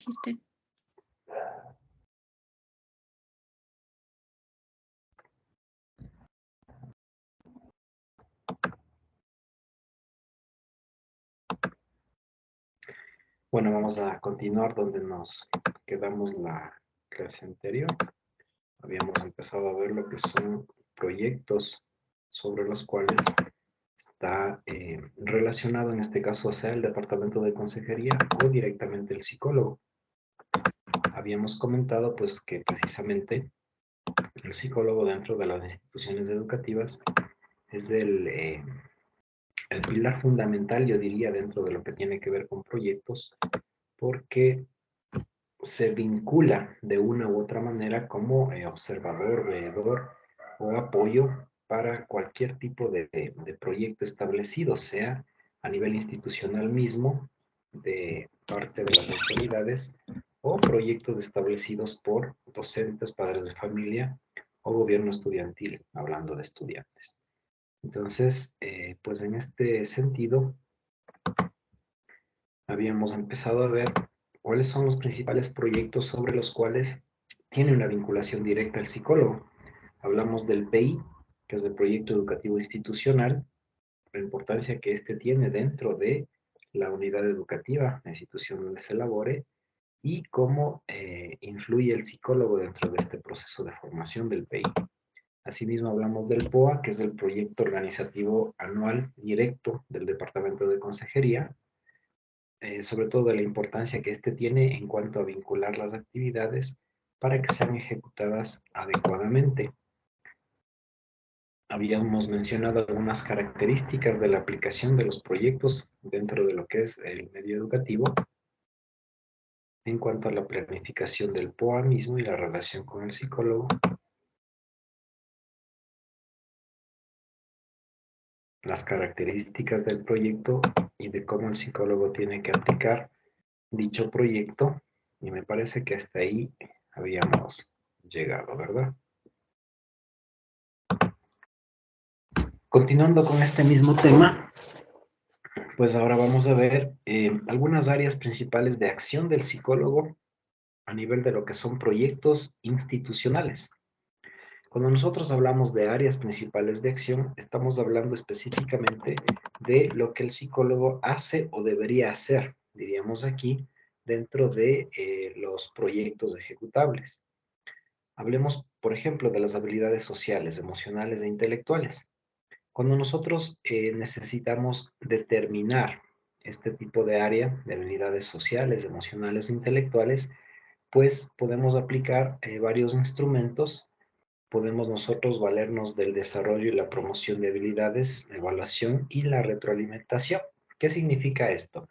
dijiste. Bueno, vamos a continuar donde nos quedamos la clase anterior. Habíamos empezado a ver lo que son proyectos sobre los cuales está relacionado, en este caso, sea el departamento de consejería o directamente el psicólogo. Habíamos comentado pues que precisamente el psicólogo dentro de las instituciones educativas es el pilar fundamental, yo diría, dentro de lo que tiene que ver con proyectos, porque se vincula de una u otra manera como observador, veedor o apoyo para cualquier tipo de proyecto establecido, sea a nivel institucional mismo, de parte de las autoridades, o proyectos establecidos por docentes, padres de familia o gobierno estudiantil, hablando de estudiantes. Entonces, pues en este sentido, habíamos empezado a ver cuáles son los principales proyectos sobre los cuales tiene una vinculación directa el psicólogo. Hablamos del PEI, que es el Proyecto Educativo Institucional, la importancia que éste tiene dentro de la unidad educativa, la institución donde se elabore, y cómo influye el psicólogo dentro de este proceso de formación del PEI. Asimismo, hablamos del POA, que es el Proyecto Organizativo Anual Directo del Departamento de Consejería, sobre todo de la importancia que éste tiene en cuanto a vincular las actividades para que sean ejecutadas adecuadamente. Habíamos mencionado algunas características de la aplicación de los proyectos dentro de lo que es el medio educativo en cuanto a la planificación del POA mismo y la relación con el psicólogo, las características del proyecto y de cómo el psicólogo tiene que aplicar dicho proyecto, y me parece que hasta ahí habíamos llegado, ¿verdad? Continuando con este mismo tema, pues ahora vamos a ver algunas áreas principales de acción del psicólogo a nivel de lo que son proyectos institucionales. Cuando nosotros hablamos de áreas principales de acción, estamos hablando específicamente de lo que el psicólogo hace o debería hacer, diríamos aquí, dentro de los proyectos ejecutables. Hablemos, por ejemplo, de las habilidades sociales, emocionales e intelectuales. Cuando nosotros necesitamos determinar este tipo de área de habilidades sociales, emocionales o intelectuales, pues podemos aplicar varios instrumentos. Podemos nosotros valernos del desarrollo y la promoción de habilidades, la evaluación y la retroalimentación. ¿Qué significa esto?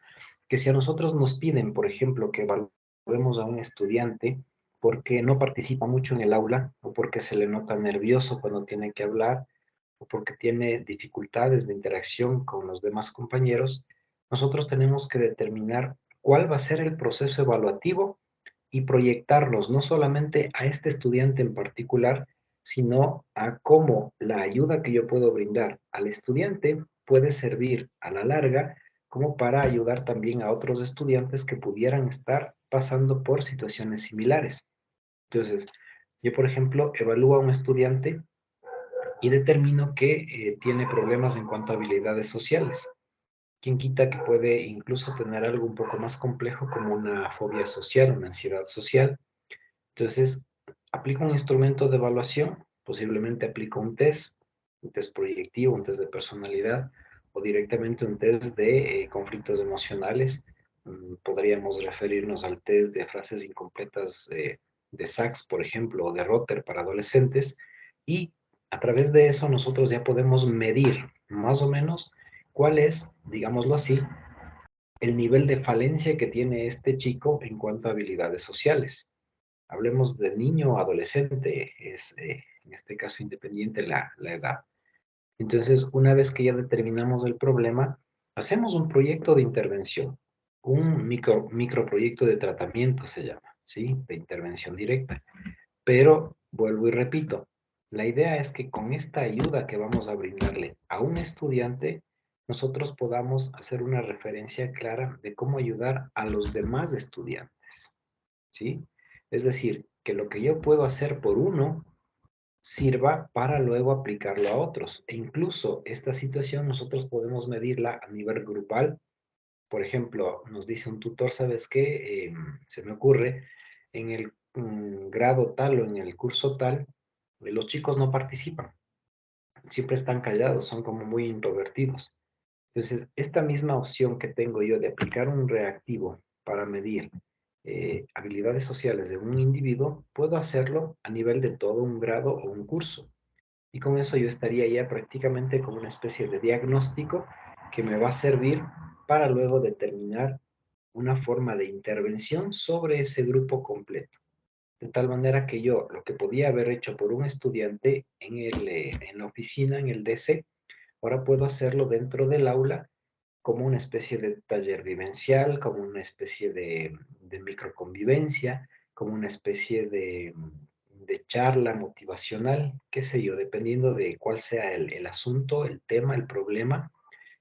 Que si a nosotros nos piden, por ejemplo, que evaluemos a un estudiante porque no participa mucho en el aula o porque se le nota nervioso cuando tiene que hablar, o porque tiene dificultades de interacción con los demás compañeros, nosotros tenemos que determinar cuál va a ser el proceso evaluativo y proyectarnos no solamente a este estudiante en particular, sino a cómo la ayuda que yo puedo brindar al estudiante puede servir a la larga como para ayudar también a otros estudiantes que pudieran estar pasando por situaciones similares. Entonces, yo, por ejemplo, evalúo a un estudiante y determino que tiene problemas en cuanto a habilidades sociales. Quien quita que puede incluso tener algo un poco más complejo como una fobia social, una ansiedad social. Entonces, aplico un instrumento de evaluación, posiblemente aplico un test proyectivo, un test de personalidad o directamente un test de conflictos emocionales. Podríamos referirnos al test de frases incompletas de Sachs, por ejemplo, o de Rotter para adolescentes, y a través de eso nosotros ya podemos medir más o menos cuál es, digámoslo así, el nivel de falencia que tiene este chico en cuanto a habilidades sociales. Hablemos de niño o adolescente, es en este caso independiente la edad. Entonces, una vez que ya determinamos el problema, hacemos un proyecto de intervención, un microproyecto de tratamiento se llama, ¿sí? De intervención directa. Pero, vuelvo y repito, la idea es que con esta ayuda que vamos a brindarle a un estudiante, nosotros podamos hacer una referencia clara de cómo ayudar a los demás estudiantes. ¿sí? Es decir, que lo que yo puedo hacer por uno sirva para luego aplicarlo a otros. E incluso esta situación nosotros podemos medirla a nivel grupal. Por ejemplo, nos dice un tutor, ¿sabes qué? Se me ocurre, en el grado tal o en el curso tal, los chicos no participan, siempre están callados, son como muy introvertidos. Entonces, esta misma opción que tengo yo de aplicar un reactivo para medir habilidades sociales de un individuo, puedo hacerlo a nivel de todo un grado o un curso. Y con eso yo estaría ya prácticamente como una especie de diagnóstico que me va a servir para luego determinar una forma de intervención sobre ese grupo completo. De tal manera que yo, lo que podía haber hecho por un estudiante en la oficina, en el DC, ahora puedo hacerlo dentro del aula como una especie de taller vivencial, como una especie de microconvivencia, como una especie de charla motivacional, qué sé yo, dependiendo de cuál sea el asunto, el tema, el problema,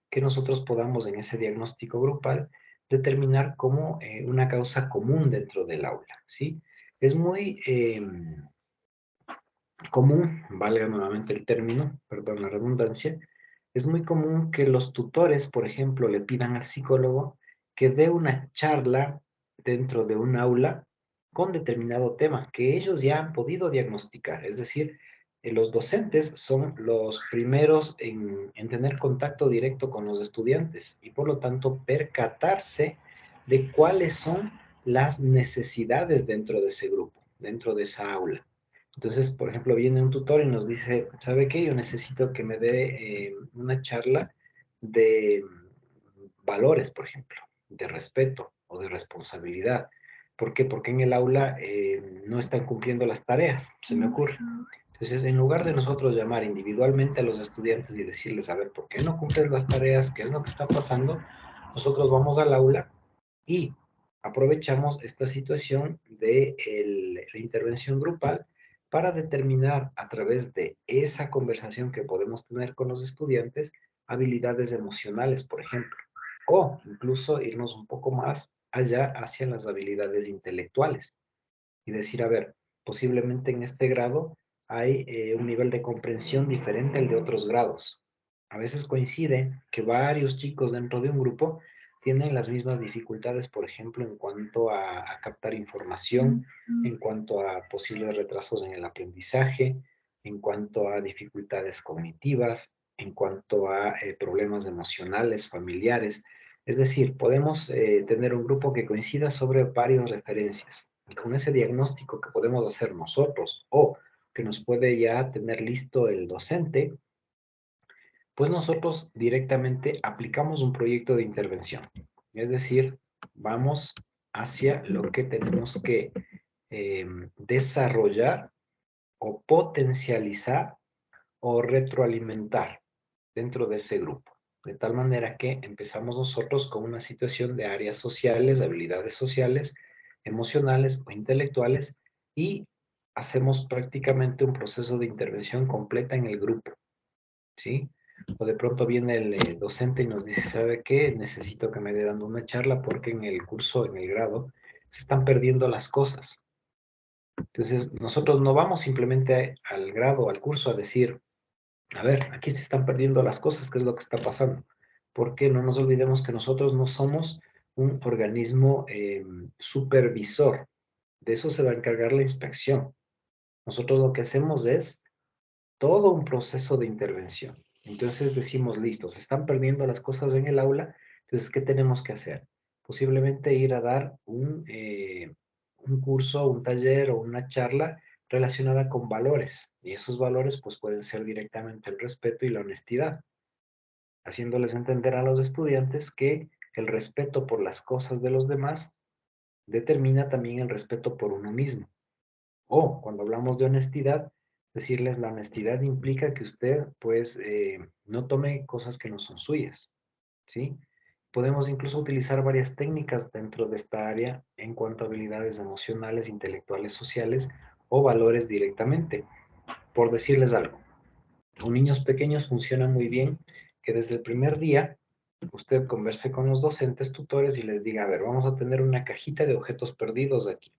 que nosotros podamos en ese diagnóstico grupal determinar como una causa común dentro del aula, ¿sí? Es muy común, valga nuevamente el término, perdón la redundancia, es muy común que los tutores, por ejemplo, le pidan al psicólogo que dé una charla dentro de un aula con determinado tema que ellos ya han podido diagnosticar. Es decir, los docentes son los primeros en tener contacto directo con los estudiantes y por lo tanto percatarse de cuáles son las necesidades dentro de ese grupo, dentro de esa aula. Entonces, por ejemplo, viene un tutor y nos dice, ¿sabe qué? Yo necesito que me dé una charla de valores, por ejemplo, de respeto o de responsabilidad. ¿Por qué? Porque en el aula no están cumpliendo las tareas, se me ocurre. Entonces, en lugar de nosotros llamar individualmente a los estudiantes y decirles, a ver, ¿por qué no cumples las tareas? ¿Qué es lo que está pasando? Nosotros vamos al aula y aprovechamos esta situación de la intervención grupal para determinar a través de esa conversación que podemos tener con los estudiantes habilidades emocionales, por ejemplo, o incluso irnos un poco más allá hacia las habilidades intelectuales y decir, a ver, posiblemente en este grado hay un nivel de comprensión diferente al de otros grados. A veces coincide que varios chicos dentro de un grupo tienen las mismas dificultades, por ejemplo, en cuanto a captar información, en cuanto a posibles retrasos en el aprendizaje, en cuanto a dificultades cognitivas, en cuanto a problemas emocionales, familiares. Es decir, podemos tener un grupo que coincida sobre varias referencias. Y con ese diagnóstico que podemos hacer nosotros o que nos puede ya tener listo el docente, pues nosotros directamente aplicamos un proyecto de intervención. Es decir, vamos hacia lo que tenemos que desarrollar o potencializar o retroalimentar dentro de ese grupo. De tal manera que empezamos nosotros con una situación de áreas sociales, de habilidades sociales, emocionales o intelectuales y hacemos prácticamente un proceso de intervención completa en el grupo, ¿sí? O de pronto viene el docente y nos dice, ¿sabe qué? Necesito que me dé dando una charla porque en el curso, en el grado, se están perdiendo las cosas. Entonces, nosotros no vamos simplemente al grado, al curso, a decir, a ver, aquí se están perdiendo las cosas, ¿qué es lo que está pasando? Porque no nos olvidemos que nosotros no somos un organismo supervisor. De eso se va a encargar la inspección. Nosotros lo que hacemos es todo un proceso de intervención. Entonces decimos, listo, se están perdiendo las cosas en el aula, entonces, ¿qué tenemos que hacer? Posiblemente ir a dar un curso, un taller o una charla relacionada con valores. Y esos valores pues pueden ser directamente el respeto y la honestidad, haciéndoles entender a los estudiantes que el respeto por las cosas de los demás determina también el respeto por uno mismo. O cuando hablamos de honestidad, decirles la honestidad implica que usted pues no tome cosas que no son suyas, ¿sí? Podemos incluso utilizar varias técnicas dentro de esta área en cuanto a habilidades emocionales, intelectuales, sociales o valores directamente. Por decirles algo, con niños pequeños funciona muy bien que desde el primer día usted converse con los docentes, tutores y les diga, a ver, vamos a tener una cajita de objetos perdidos aquí.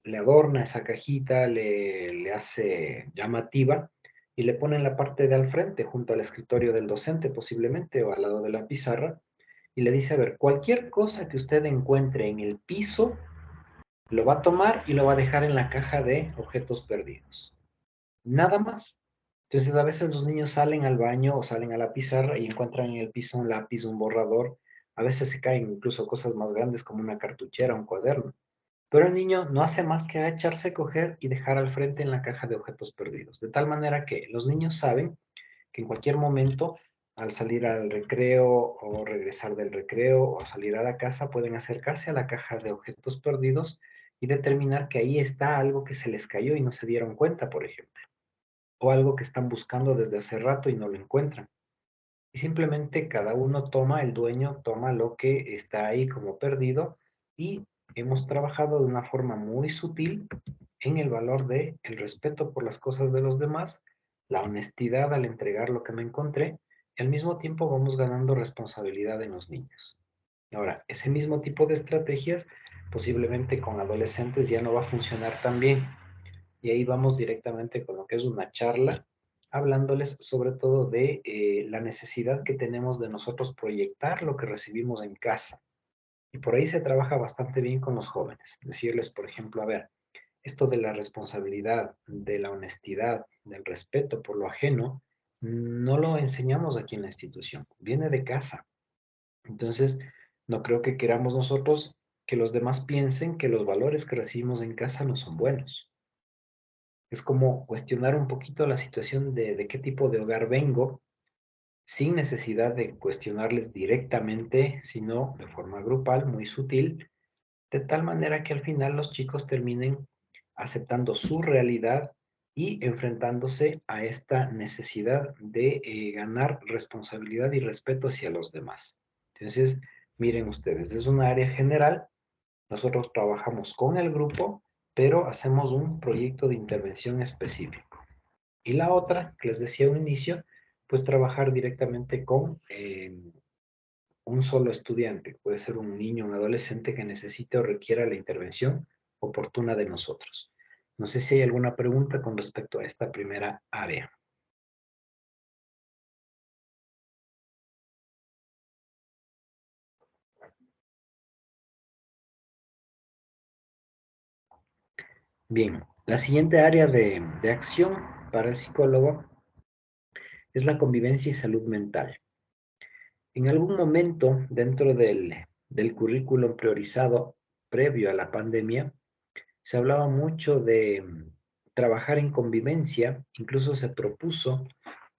le adorna esa cajita, le hace llamativa y le pone en la parte de al frente, junto al escritorio del docente posiblemente, o al lado de la pizarra, y le dice, a ver, cualquier cosa que usted encuentre en el piso, lo va a tomar y lo va a dejar en la caja de objetos perdidos. Nada más. Entonces, a veces los niños salen al baño o salen a la pizarra y encuentran en el piso un lápiz, un borrador. A veces se caen incluso cosas más grandes como una cartuchera, un cuaderno. Pero el niño no hace más que agacharse, coger y dejar al frente en la caja de objetos perdidos. De tal manera que los niños saben que en cualquier momento, al salir al recreo o regresar del recreo o salir a la casa, pueden acercarse a la caja de objetos perdidos y determinar que ahí está algo que se les cayó y no se dieron cuenta, por ejemplo, o algo que están buscando desde hace rato y no lo encuentran. Y simplemente cada uno toma, el dueño toma lo que está ahí como perdido, y hemos trabajado de una forma muy sutil en el valor de el respeto por las cosas de los demás, la honestidad al entregar lo que me encontré, y al mismo tiempo vamos ganando responsabilidad en los niños. Ahora, ese mismo tipo de estrategias posiblemente con adolescentes ya no va a funcionar tan bien, y ahí vamos directamente con lo que es una charla, hablándoles sobre todo de la necesidad que tenemos de nosotros proyectar lo que recibimos en casa. Y por ahí se trabaja bastante bien con los jóvenes. Decirles, por ejemplo, a ver, esto de la responsabilidad, de la honestidad, del respeto por lo ajeno, no lo enseñamos aquí en la institución, viene de casa. Entonces, no creo que queramos nosotros que los demás piensen que los valores que recibimos en casa no son buenos. Es como cuestionar un poquito la situación de qué tipo de hogar vengo, sin necesidad de cuestionarles directamente, sino de forma grupal, muy sutil, de tal manera que al final los chicos terminen aceptando su realidad y enfrentándose a esta necesidad de ganar responsabilidad y respeto hacia los demás. Entonces, miren ustedes, es una área general. Nosotros trabajamos con el grupo, pero hacemos un proyecto de intervención específico. Y la otra, que les decía al inicio, pues trabajar directamente con un solo estudiante. Puede ser un niño, un adolescente que necesite o requiera la intervención oportuna de nosotros. No sé si hay alguna pregunta con respecto a esta primera área. Bien, la siguiente área de acción para el psicólogo es la convivencia y salud mental. En algún momento dentro del currículum priorizado previo a la pandemia, se hablaba mucho de trabajar en convivencia, incluso se propuso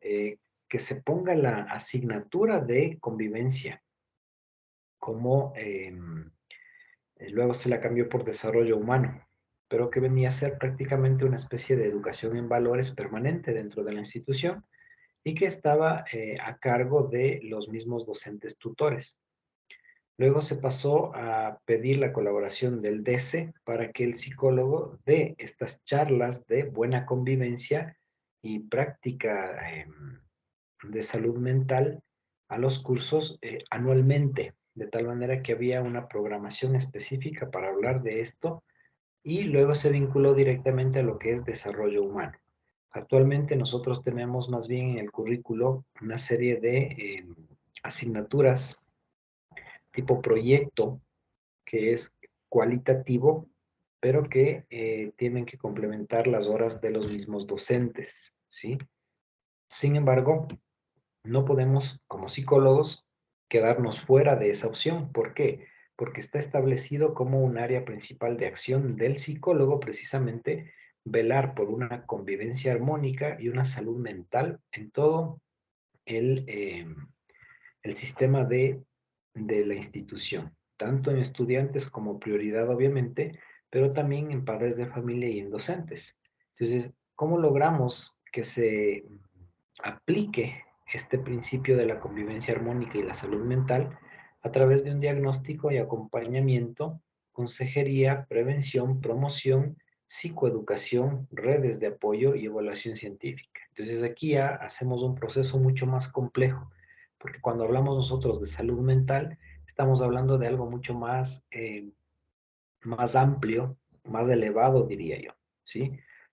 que se ponga la asignatura de convivencia como luego se la cambió por desarrollo humano, pero que venía a ser prácticamente una especie de educación en valores permanente dentro de la institución y que estaba a cargo de los mismos docentes tutores. Luego se pasó a pedir la colaboración del DC para que el psicólogo dé estas charlas de buena convivencia y práctica de salud mental a los cursos anualmente, de tal manera que había una programación específica para hablar de esto, y luego se vinculó directamente a lo que es desarrollo humano. Actualmente nosotros tenemos más bien en el currículo una serie de asignaturas tipo proyecto que es cualitativo, pero que tienen que complementar las horas de los mismos docentes, ¿sí? Sin embargo, no podemos, como psicólogos, quedarnos fuera de esa opción. ¿Por qué? Porque está establecido como un área principal de acción del psicólogo, precisamente velar por una convivencia armónica y una salud mental en todo el, el sistema de la institución, tanto en estudiantes como prioridad, obviamente, pero también en padres de familia y en docentes. Entonces, ¿cómo logramos que se aplique este principio de la convivencia armónica y la salud mental? A través de un diagnóstico y acompañamiento, consejería, prevención, promoción, psicoeducación, redes de apoyo y evaluación científica. Entonces aquí ya hacemos un proceso mucho más complejo, porque cuando hablamos nosotros de salud mental, estamos hablando de algo mucho más, más amplio, más elevado, diría yo, ¿sí?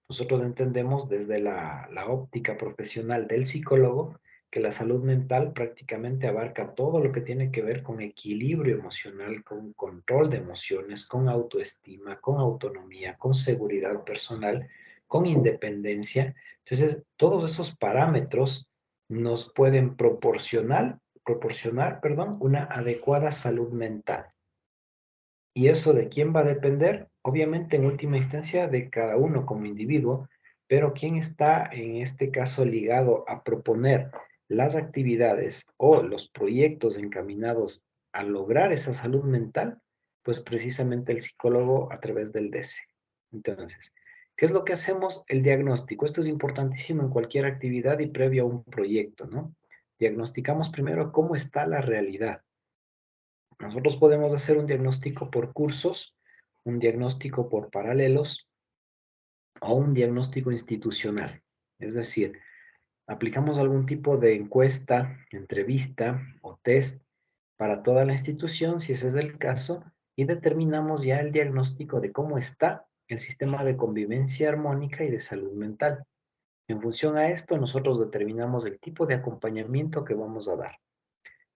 Nosotros entendemos desde la óptica profesional del psicólogo que la salud mental prácticamente abarca todo lo que tiene que ver con equilibrio emocional, con control de emociones, con autoestima, con autonomía, con seguridad personal, con independencia. Entonces, todos esos parámetros nos pueden proporcionar, perdón, una adecuada salud mental. ¿Y eso de quién va a depender? Obviamente, en última instancia, de cada uno como individuo, pero quién está en este caso ligado a proponer las actividades o los proyectos encaminados a lograr esa salud mental, pues precisamente el psicólogo a través del DC. Entonces, ¿qué es lo que hacemos? El diagnóstico. Esto es importantísimo en cualquier actividad y previo a un proyecto, ¿no? Diagnosticamos primero cómo está la realidad. Nosotros podemos hacer un diagnóstico por cursos, un diagnóstico por paralelos o un diagnóstico institucional. Es decir, aplicamos algún tipo de encuesta, entrevista o test para toda la institución, si ese es el caso, y determinamos ya el diagnóstico de cómo está el sistema de convivencia armónica y de salud mental. En función a esto, nosotros determinamos el tipo de acompañamiento que vamos a dar.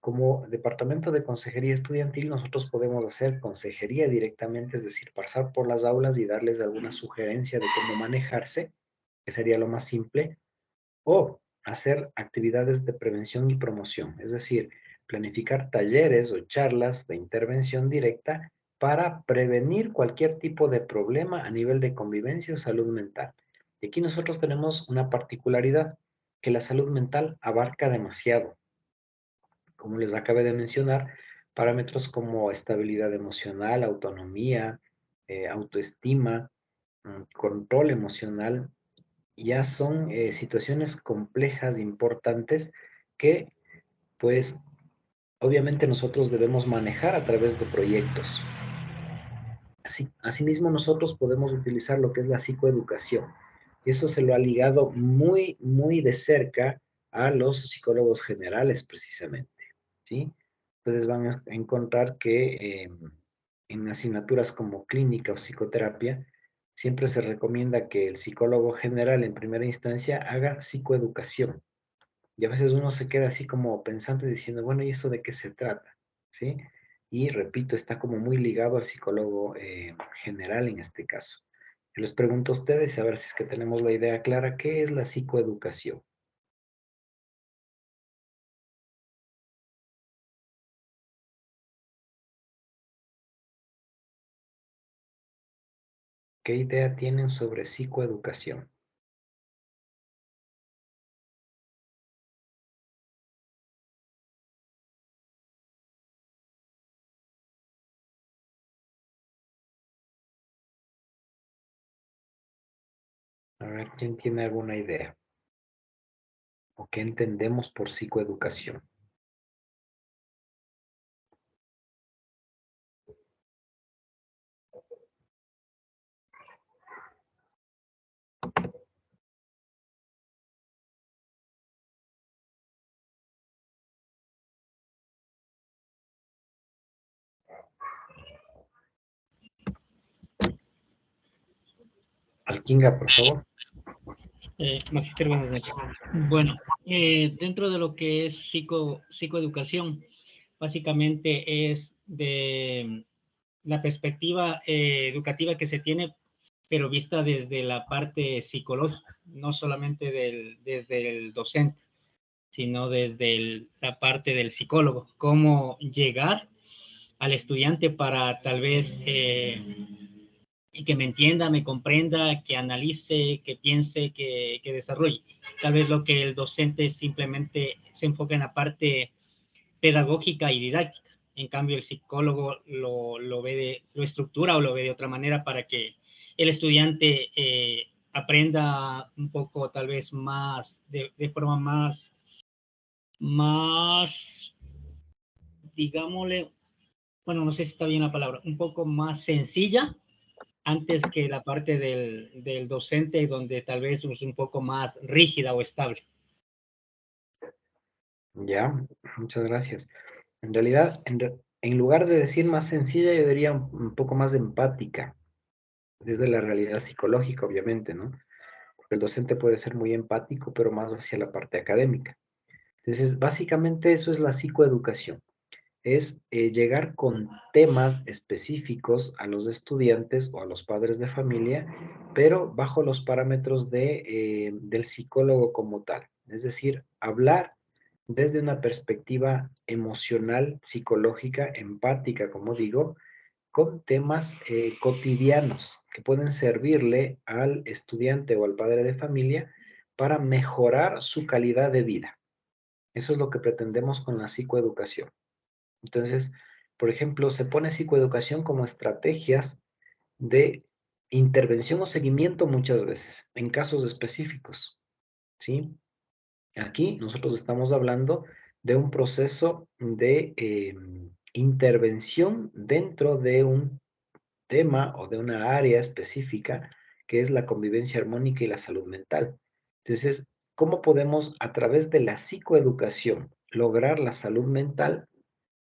Como departamento de consejería estudiantil, nosotros podemos hacer consejería directamente, es decir, pasar por las aulas y darles alguna sugerencia de cómo manejarse, que sería lo más simple, o hacer actividades de prevención y promoción, es decir, planificar talleres o charlas de intervención directa para prevenir cualquier tipo de problema a nivel de convivencia o salud mental. Y aquí nosotros tenemos una particularidad, que la salud mental abarca demasiado, como les acabé de mencionar, parámetros como estabilidad emocional, autonomía, autoestima, control emocional, ya son situaciones complejas, importantes, que pues obviamente nosotros debemos manejar a través de proyectos. Asimismo, nosotros podemos utilizar lo que es la psicoeducación. Y eso se lo ha ligado muy, muy de cerca a los psicólogos generales, precisamente. ¿Sí? Ustedes van a encontrar que en asignaturas como clínica o psicoterapia, siempre se recomienda que el psicólogo general en primera instancia haga psicoeducación. Y a veces uno se queda así como pensando y diciendo, bueno, ¿y eso de qué se trata? ¿Sí? Y repito, está como muy ligado al psicólogo general en este caso. Yo les pregunto a ustedes, a ver si es que tenemos la idea clara, ¿qué es la psicoeducación? ¿Qué idea tienen sobre psicoeducación? A ver, ¿quién tiene alguna idea? ¿O qué entendemos por psicoeducación? Alquinga, por favor. Magister, buenas noches. Bueno, dentro de lo que es psicoeducación, básicamente es de la perspectiva educativa que se tiene, pero vista desde la parte psicológica, no solamente desde el docente, sino desde la parte del psicólogo, cómo llegar al estudiante para tal vez y que me entienda, me comprenda, que analice, que piense, que desarrolle. Tal vez lo que el docente simplemente se enfoca en la parte pedagógica y didáctica. En cambio, el psicólogo lo estructura o lo ve de otra manera para que el estudiante aprenda un poco, tal vez más, de forma más, digámosle, bueno, no sé si está bien la palabra, un poco más sencilla antes que la parte del docente, donde tal vez es un poco más rígida o estable. Ya, muchas gracias. En realidad, en lugar de decir más sencilla, yo diría un poco más empática. desde la realidad psicológica, obviamente, ¿no? Porque el docente puede ser muy empático, pero más hacia la parte académica. Entonces, básicamente eso es la psicoeducación. Es llegar con temas específicos a los estudiantes o a los padres de familia, pero bajo los parámetros del psicólogo como tal. Es decir, hablar desde una perspectiva emocional, psicológica, empática, como digo, con temas cotidianos que pueden servirle al estudiante o al padre de familia para mejorar su calidad de vida. Eso es lo que pretendemos con la psicoeducación. Entonces, por ejemplo, se pone psicoeducación como estrategias de intervención o seguimiento muchas veces, en casos específicos, ¿sí? Aquí nosotros estamos hablando de un proceso de intervención dentro de un tema o de una área específica que es la convivencia armónica y la salud mental. Entonces, ¿cómo podemos a través de la psicoeducación lograr la salud mental?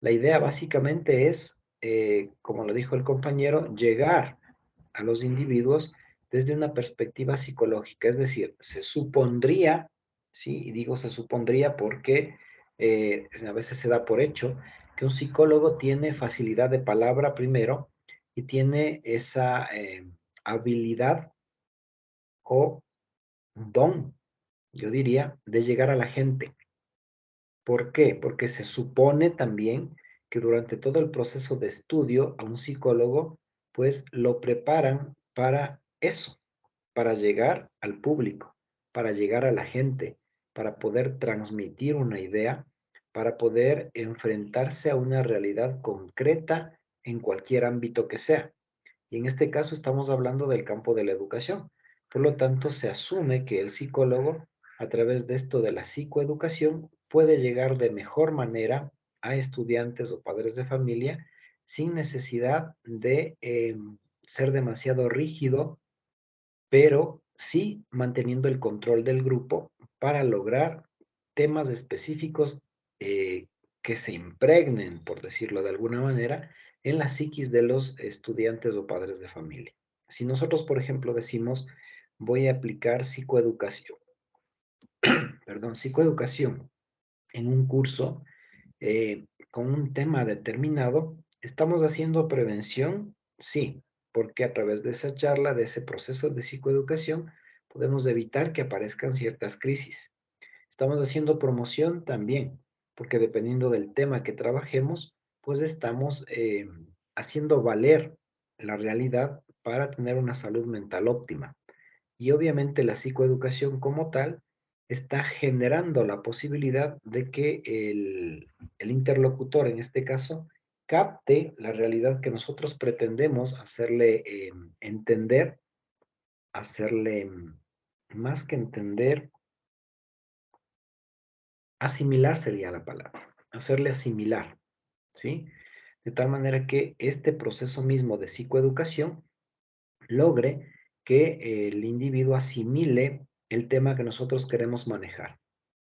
La idea básicamente es, como lo dijo el compañero, llegar a los individuos desde una perspectiva psicológica, es decir, se supondría, sí, y digo se supondría porque a veces se da por hecho que un psicólogo tiene facilidad de palabra primero y tiene esa habilidad o don, yo diría, de llegar a la gente. ¿Por qué? Porque se supone también que durante todo el proceso de estudio a un psicólogo, pues lo preparan para eso, para llegar al público, para llegar a la gente, para poder transmitir una idea, para poder enfrentarse a una realidad concreta en cualquier ámbito que sea. Y en este caso estamos hablando del campo de la educación. Por lo tanto, se asume que el psicólogo, a través de esto de la psicoeducación, puede llegar de mejor manera a estudiantes o padres de familia sin necesidad de ser demasiado rígido, pero sí manteniendo el control del grupo para lograr temas específicos que se impregnen, por decirlo de alguna manera, en la psiquis de los estudiantes o padres de familia. Si nosotros, por ejemplo, decimos, voy a aplicar psicoeducación, perdón, psicoeducación en un curso con un tema determinado, ¿estamos haciendo prevención? Sí, porque a través de esa charla, de ese proceso de psicoeducación, podemos evitar que aparezcan ciertas crisis. Estamos haciendo promoción también, porque dependiendo del tema que trabajemos, pues estamos haciendo valer la realidad para tener una salud mental óptima. Y obviamente la psicoeducación como tal está generando la posibilidad de que el interlocutor, en este caso, capte la realidad que nosotros pretendemos hacerle entender, hacerle más que entender, asimilar sería la palabra, hacerle asimilar, ¿sí? De tal manera que este proceso mismo de psicoeducación logre que el individuo asimile el tema que nosotros queremos manejar,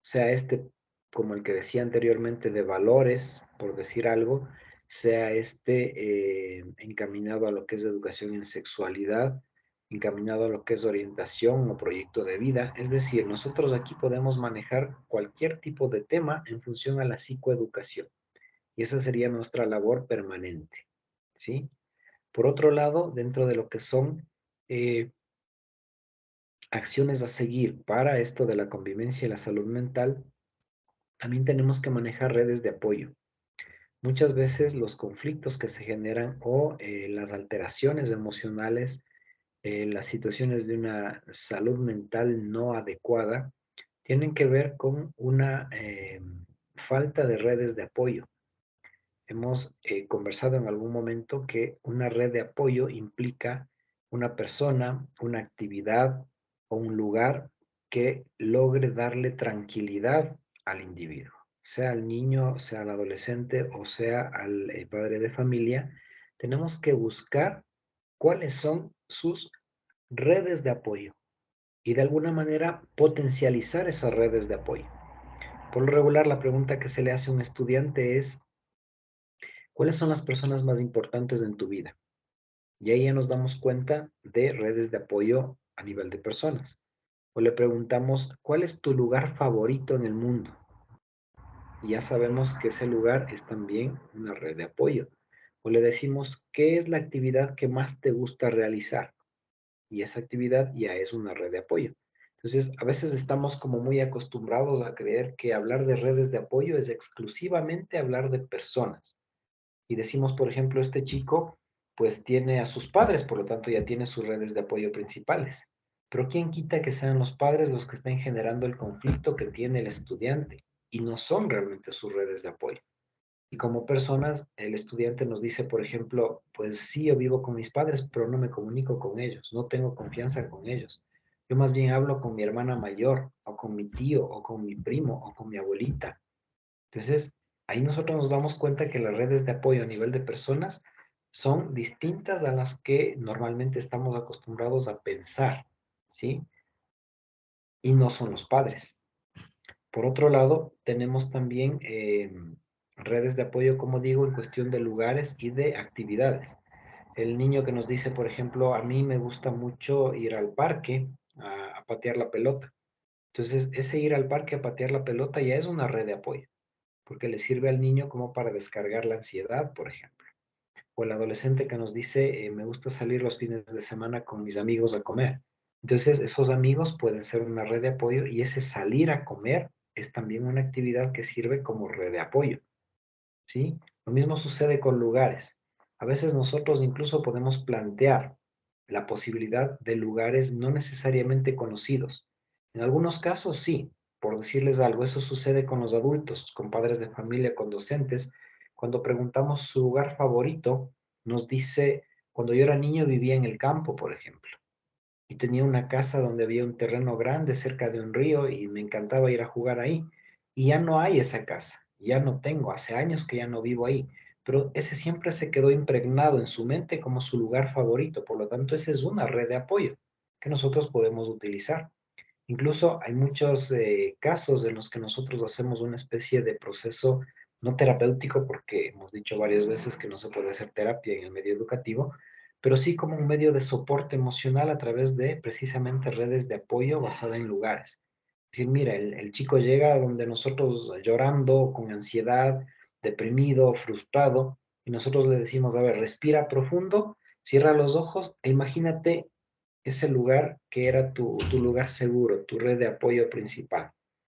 sea este como el que decía anteriormente de valores, por decir algo, sea este encaminado a lo que es educación en sexualidad, encaminado a lo que es orientación o proyecto de vida. Es decir, nosotros aquí podemos manejar cualquier tipo de tema en función a la psicoeducación. Y esa sería nuestra labor permanente, ¿sí? Por otro lado, dentro de lo que son eh, acciones a seguir para esto de la convivencia y la salud mental, también tenemos que manejar redes de apoyo. Muchas veces los conflictos que se generan o las alteraciones emocionales, las situaciones de una salud mental no adecuada, tienen que ver con una falta de redes de apoyo. Hemos conversado en algún momento que una red de apoyo implica una persona, una actividad o un lugar que logre darle tranquilidad al individuo, sea al niño, sea al adolescente o sea al padre de familia. Tenemos que buscar cuáles son sus redes de apoyo y de alguna manera potencializar esas redes de apoyo. Por lo regular, la pregunta que se le hace a un estudiante es, ¿cuáles son las personas más importantes en tu vida? Y ahí ya nos damos cuenta de redes de apoyo a nivel de personas. O le preguntamos, ¿cuál es tu lugar favorito en el mundo? Y ya sabemos que ese lugar es también una red de apoyo. O le decimos, ¿qué es la actividad que más te gusta realizar? Y esa actividad ya es una red de apoyo. Entonces, a veces estamos como muy acostumbrados a creer que hablar de redes de apoyo es exclusivamente hablar de personas. Y decimos, por ejemplo, este chico pues tiene a sus padres, por lo tanto ya tiene sus redes de apoyo principales. Pero ¿quién quita que sean los padres los que estén generando el conflicto que tiene el estudiante y no son realmente sus redes de apoyo? Y como personas, el estudiante nos dice, por ejemplo, pues sí, yo vivo con mis padres, pero no me comunico con ellos, no tengo confianza con ellos. Yo más bien hablo con mi hermana mayor, o con mi tío, o con mi primo, o con mi abuelita. Entonces, ahí nosotros nos damos cuenta que las redes de apoyo a nivel de personas son distintas a las que normalmente estamos acostumbrados a pensar, ¿sí? Y no son los padres. Por otro lado, tenemos también redes de apoyo, como digo, en cuestión de lugares y de actividades. El niño que nos dice, por ejemplo, a mí me gusta mucho ir al parque a patear la pelota. Entonces, ese ir al parque a patear la pelota ya es una red de apoyo, porque le sirve al niño como para descargar la ansiedad, por ejemplo. O el adolescente que nos dice, me gusta salir los fines de semana con mis amigos a comer. Entonces, esos amigos pueden ser una red de apoyo y ese salir a comer es también una actividad que sirve como red de apoyo, ¿sí? Lo mismo sucede con lugares. A veces nosotros incluso podemos plantear la posibilidad de lugares no necesariamente conocidos. En algunos casos sí, por decirles algo, eso sucede con los adultos, con padres de familia, con docentes. Cuando preguntamos su lugar favorito, nos dice, cuando yo era niño vivía en el campo, por ejemplo, y tenía una casa donde había un terreno grande cerca de un río y me encantaba ir a jugar ahí. Y ya no hay esa casa, ya no tengo, hace años que ya no vivo ahí, pero ese siempre se quedó impregnado en su mente como su lugar favorito, por lo tanto esa es una red de apoyo que nosotros podemos utilizar. Incluso hay muchos casos en los que nosotros hacemos una especie de proceso no terapéutico, porque hemos dicho varias veces que no se puede hacer terapia en el medio educativo, pero sí como un medio de soporte emocional a través de precisamente redes de apoyo basada en lugares. Es decir, mira, el chico llega donde nosotros llorando, con ansiedad, deprimido, frustrado, y nosotros le decimos, a ver, respira profundo, cierra los ojos e imagínate ese lugar que era tu lugar seguro, tu red de apoyo principal.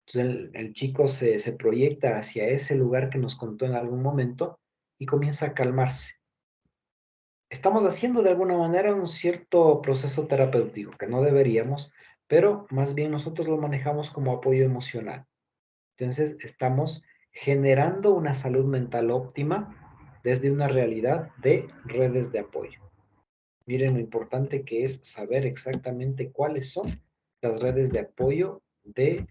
Entonces el chico se proyecta hacia ese lugar que nos contó en algún momento y comienza a calmarse. Estamos haciendo de alguna manera un cierto proceso terapéutico que no deberíamos, pero más bien nosotros lo manejamos como apoyo emocional. Entonces estamos generando una salud mental óptima desde una realidad de redes de apoyo. Miren lo importante que es saber exactamente cuáles son las redes de apoyo de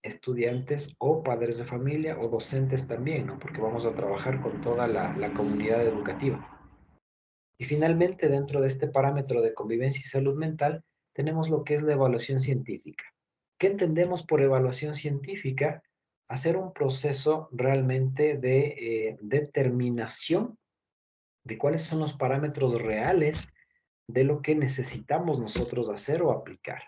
estudiantes o padres de familia o docentes también, ¿no? Porque vamos a trabajar con toda la comunidad educativa. Y finalmente, dentro de este parámetro de convivencia y salud mental, tenemos lo que es la evaluación científica. ¿Qué entendemos por evaluación científica? Hacer un proceso realmente de determinación de cuáles son los parámetros reales de lo que necesitamos nosotros hacer o aplicar.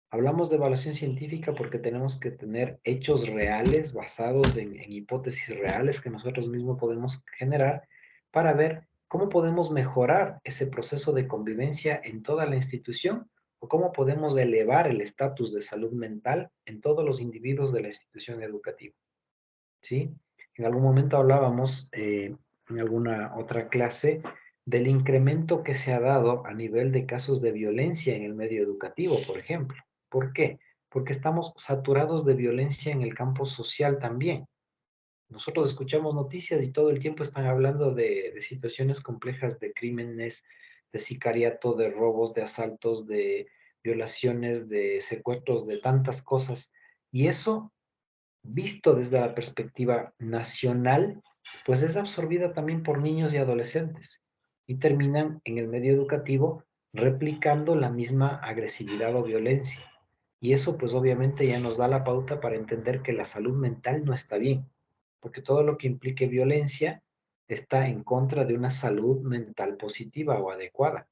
Hablamos de evaluación científica porque tenemos que tener hechos reales basados en hipótesis reales que nosotros mismos podemos generar para ver cómo podemos mejorar ese proceso de convivencia en toda la institución o cómo podemos elevar el estatus de salud mental en todos los individuos de la institución educativa. ¿Sí? En algún momento hablábamos en alguna otra clase del incremento que se ha dado a nivel de casos de violencia en el medio educativo, por ejemplo. ¿Por qué? Porque estamos saturados de violencia en el campo social también. Nosotros escuchamos noticias y todo el tiempo están hablando de situaciones complejas de crímenes, de sicariato, de robos, de asaltos, de violaciones, de secuestros, de tantas cosas. Y eso visto desde la perspectiva nacional, pues es absorbida también por niños y adolescentes y terminan en el medio educativo replicando la misma agresividad o violencia. Y eso pues obviamente ya nos da la pauta para entender que la salud mental no está bien, porque todo lo que implique violencia está en contra de una salud mental positiva o adecuada.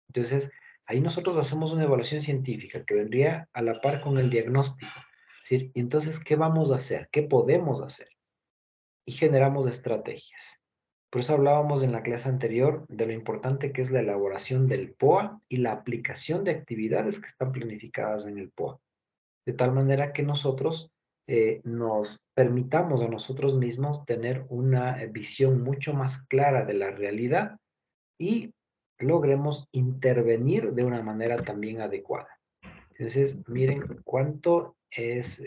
Entonces, ahí nosotros hacemos una evaluación científica que vendría a la par con el diagnóstico. Es decir, entonces, ¿qué vamos a hacer? ¿Qué podemos hacer? Y generamos estrategias. Por eso hablábamos en la clase anterior de lo importante que es la elaboración del POA y la aplicación de actividades que están planificadas en el POA. De tal manera que nosotros nos permitamos a nosotros mismos tener una visión mucho más clara de la realidad y logremos intervenir de una manera también adecuada. Entonces, miren cuánto es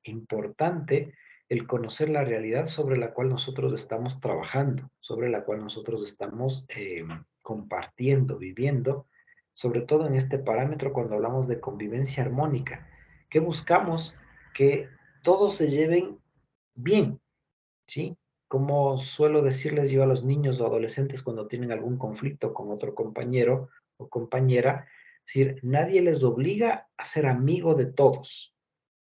importante el conocer la realidad sobre la cual nosotros estamos trabajando, sobre la cual nosotros estamos compartiendo, viviendo, sobre todo en este parámetro cuando hablamos de convivencia armónica, que buscamos que todos se lleven bien, ¿sí? Como suelo decirles yo a los niños o adolescentes cuando tienen algún conflicto con otro compañero o compañera, es decir, nadie les obliga a ser amigo de todos,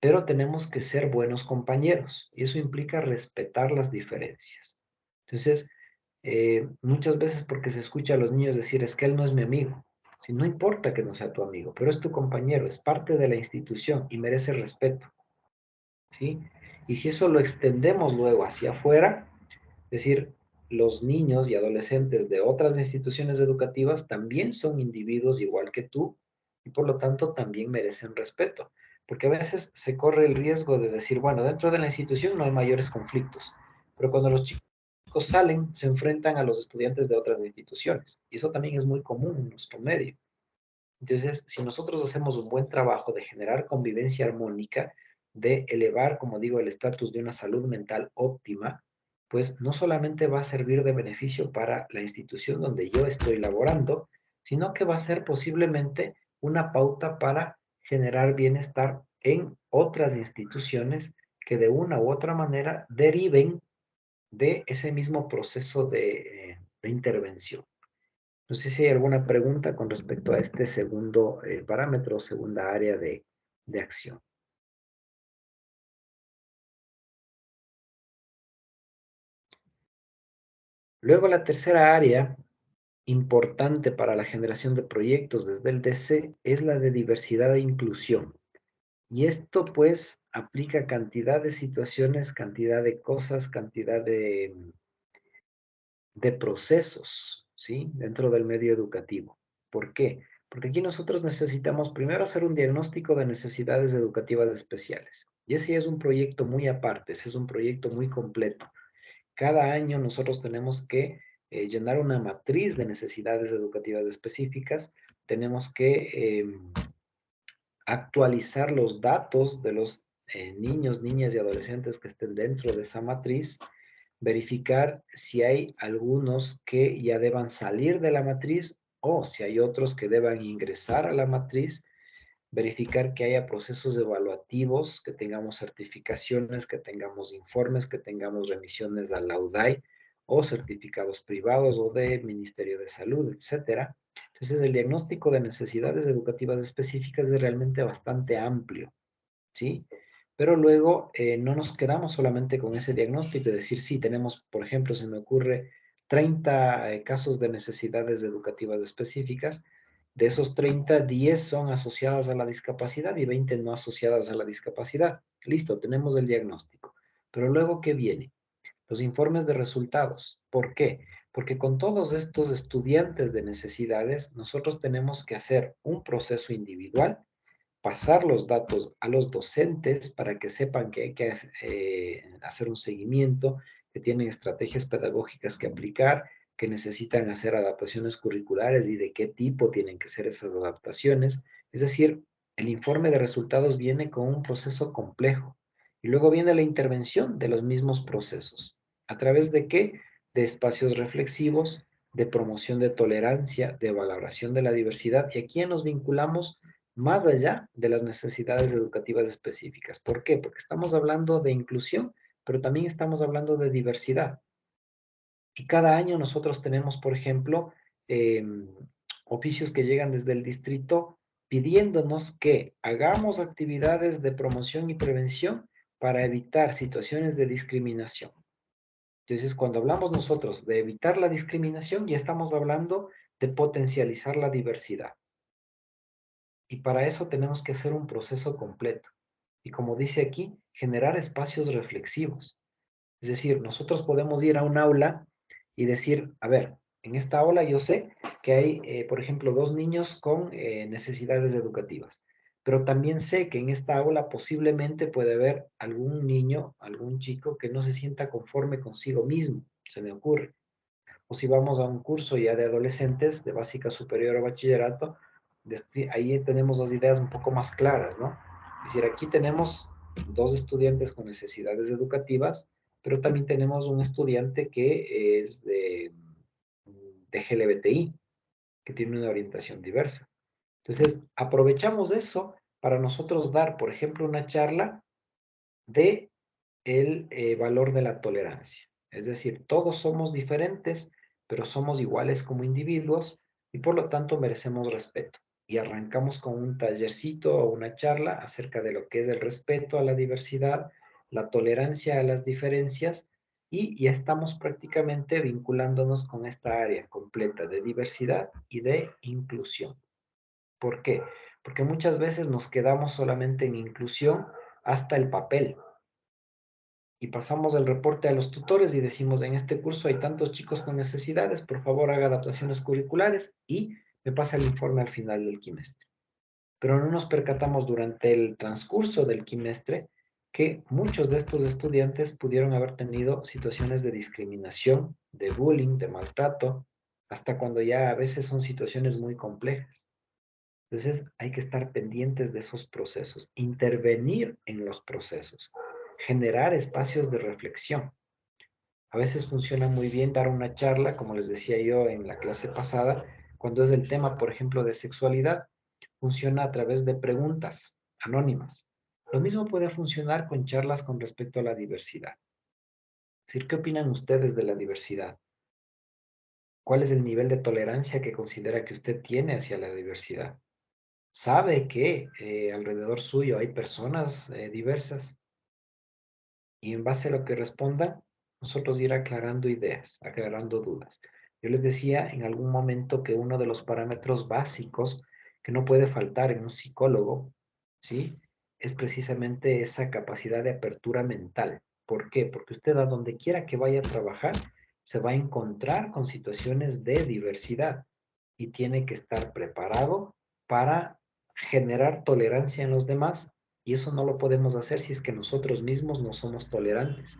pero tenemos que ser buenos compañeros y eso implica respetar las diferencias. Entonces, muchas veces porque se escucha a los niños decir, es que él no es mi amigo. Si no importa que no sea tu amigo, pero es tu compañero, es parte de la institución y merece respeto, ¿sí? Y si eso lo extendemos luego hacia afuera, es decir, los niños y adolescentes de otras instituciones educativas también son individuos igual que tú y por lo tanto también merecen respeto. Porque a veces se corre el riesgo de decir, bueno, dentro de la institución no hay mayores conflictos, pero cuando los chicos salen se enfrentan a los estudiantes de otras instituciones y eso también es muy común en nuestro medio. Entonces, si nosotros hacemos un buen trabajo de generar convivencia armónica, de elevar, como digo, el estatus de una salud mental óptima, pues no solamente va a servir de beneficio para la institución donde yo estoy laborando, sino que va a ser posiblemente una pauta para generar bienestar en otras instituciones que de una u otra manera deriven de ese mismo proceso de intervención. No sé si hay alguna pregunta con respecto a este segundo parámetro, segunda área de acción. Luego, la tercera área importante para la generación de proyectos desde el DC es la de diversidad e inclusión. Y esto pues aplica cantidad de situaciones, cantidad de cosas, cantidad de procesos, ¿sí? Dentro del medio educativo. ¿Por qué? Porque aquí nosotros necesitamos primero hacer un diagnóstico de necesidades educativas especiales. Y ese es un proyecto muy aparte, ese es un proyecto muy completo. Cada año nosotros tenemos que llenar una matriz de necesidades educativas específicas, tenemos que actualizar los datos de los niños, niñas y adolescentes que estén dentro de esa matriz, verificar si hay algunos que ya deban salir de la matriz o si hay otros que deban ingresar a la matriz, verificar que haya procesos evaluativos, que tengamos certificaciones, que tengamos informes, que tengamos remisiones a la UDAI o certificados privados o de Ministerio de Salud, etcétera. Entonces, el diagnóstico de necesidades educativas específicas es realmente bastante amplio, ¿sí? Pero luego no nos quedamos solamente con ese diagnóstico y decir, sí, tenemos, por ejemplo, se me ocurre 30 casos de necesidades educativas específicas. De esos 30, 10 son asociadas a la discapacidad y 20 no asociadas a la discapacidad. Listo, tenemos el diagnóstico. Pero luego, ¿qué viene? Los informes de resultados. ¿Por qué? Porque con todos estos estudiantes de necesidades, nosotros tenemos que hacer un proceso individual, pasar los datos a los docentes para que sepan que hay que hacer un seguimiento, que tienen estrategias pedagógicas que aplicar, que necesitan hacer adaptaciones curriculares y de qué tipo tienen que ser esas adaptaciones. Es decir, el informe de resultados viene con un proceso complejo y luego viene la intervención de los mismos procesos. ¿A través de qué? De espacios reflexivos, de promoción de tolerancia, de valoración de la diversidad y aquí nos vinculamos más allá de las necesidades educativas específicas. ¿Por qué? Porque estamos hablando de inclusión, pero también estamos hablando de diversidad. Y cada año nosotros tenemos, por ejemplo, eh, oficios que llegan desde el distrito pidiéndonos que hagamos actividades de promoción y prevención para evitar situaciones de discriminación. Entonces, cuando hablamos nosotros de evitar la discriminación, ya estamos hablando de potencializar la diversidad. Y para eso tenemos que hacer un proceso completo. Y como dice aquí, generar espacios reflexivos. Es decir, nosotros podemos ir a un aula y decir, a ver, en esta aula yo sé que hay, por ejemplo, 2 niños con necesidades educativas, pero también sé que en esta aula posiblemente puede haber algún niño, algún chico que no se sienta conforme consigo mismo, se me ocurre. O si vamos a un curso ya de adolescentes, de básica superior o bachillerato, ahí tenemos 2 ideas un poco más claras, ¿no? Es decir, aquí tenemos 2 estudiantes con necesidades educativas, pero también tenemos un estudiante que es de GLBTI, que tiene una orientación diversa. Entonces, aprovechamos eso para nosotros dar, por ejemplo, una charla de el valor de la tolerancia. Es decir, todos somos diferentes, pero somos iguales como individuos y por lo tanto merecemos respeto. Y arrancamos con un tallercito o una charla acerca de lo que es el respeto a la diversidad, la tolerancia a las diferencias y ya estamos prácticamente vinculándonos con esta área completa de diversidad y de inclusión. ¿Por qué? Porque muchas veces nos quedamos solamente en inclusión hasta el papel y pasamos el reporte a los tutores y decimos, en este curso hay tantos chicos con necesidades, por favor haga adaptaciones curriculares y me pasa el informe al final del quimestre. Pero no nos percatamos durante el transcurso del quimestre que muchos de estos estudiantes pudieron haber tenido situaciones de discriminación, de bullying, de maltrato, hasta cuando ya a veces son situaciones muy complejas. Entonces hay que estar pendientes de esos procesos, intervenir en los procesos, generar espacios de reflexión. A veces funciona muy bien dar una charla, como les decía yo en la clase pasada, cuando es el tema, por ejemplo, de sexualidad, funciona a través de preguntas anónimas. Lo mismo puede funcionar con charlas con respecto a la diversidad. Es decir, ¿qué opinan ustedes de la diversidad? ¿Cuál es el nivel de tolerancia que considera que usted tiene hacia la diversidad? ¿Sabe que alrededor suyo hay personas diversas? Y en base a lo que respondan, nosotros ir aclarando ideas, aclarando dudas. Yo les decía en algún momento que uno de los parámetros básicos que no puede faltar en un psicólogo, ¿sí? Es precisamente esa capacidad de apertura mental. ¿Por qué? Porque usted a donde quiera que vaya a trabajar, se va a encontrar con situaciones de diversidad y tiene que estar preparado para generar tolerancia en los demás y eso no lo podemos hacer si es que nosotros mismos no somos tolerantes.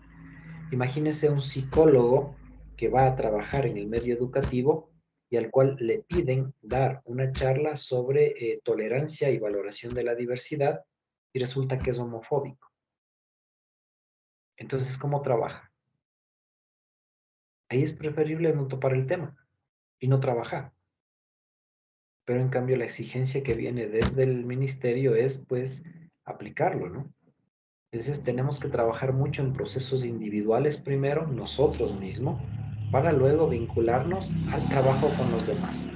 Imagínese un psicólogo que va a trabajar en el medio educativo y al cual le piden dar una charla sobre tolerancia y valoración de la diversidad y resulta que es homofóbico. Entonces, ¿cómo trabaja? Ahí es preferible no topar el tema y no trabajar. Pero en cambio la exigencia que viene desde el ministerio es pues aplicarlo, ¿no? Entonces tenemos que trabajar mucho en procesos individuales primero, nosotros mismos, para luego vincularnos al trabajo con los demás,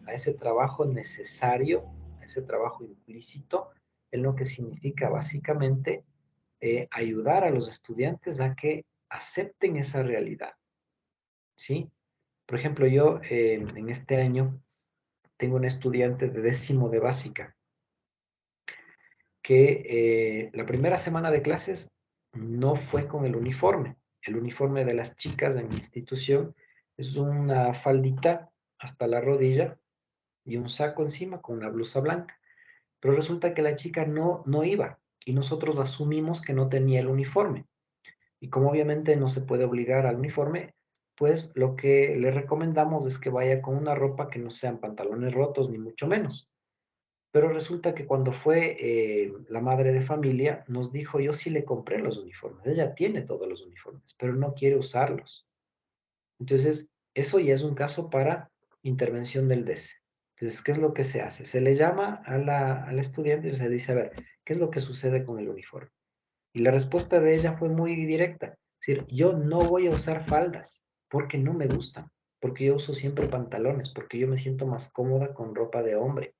a ese trabajo necesario, a ese trabajo implícito, en lo que significa básicamente ayudar a los estudiantes a que acepten esa realidad, ¿sí? Por ejemplo, yo en este año tengo un estudiante de 10º de básica que la primera semana de clases no fue con el uniforme. El uniforme de las chicas en mi institución es una faldita hasta la rodilla y un saco encima con una blusa blanca. Pero resulta que la chica no iba y nosotros asumimos que no tenía el uniforme. Y como obviamente no se puede obligar al uniforme, pues lo que le recomendamos es que vaya con una ropa que no sean pantalones rotos ni mucho menos. Pero resulta que cuando fue la madre de familia, nos dijo, yo sí le compré los uniformes, ella tiene todos los uniformes, pero no quiere usarlos. Entonces, eso ya es un caso para intervención del DESE. Entonces, ¿qué es lo que se hace? Se le llama al estudiante y se dice, a ver, ¿qué es lo que sucede con el uniforme? Y la respuesta de ella fue muy directa. Es decir, yo no voy a usar faldas porque no me gustan, porque yo uso siempre pantalones, porque yo me siento más cómoda con ropa de hombre.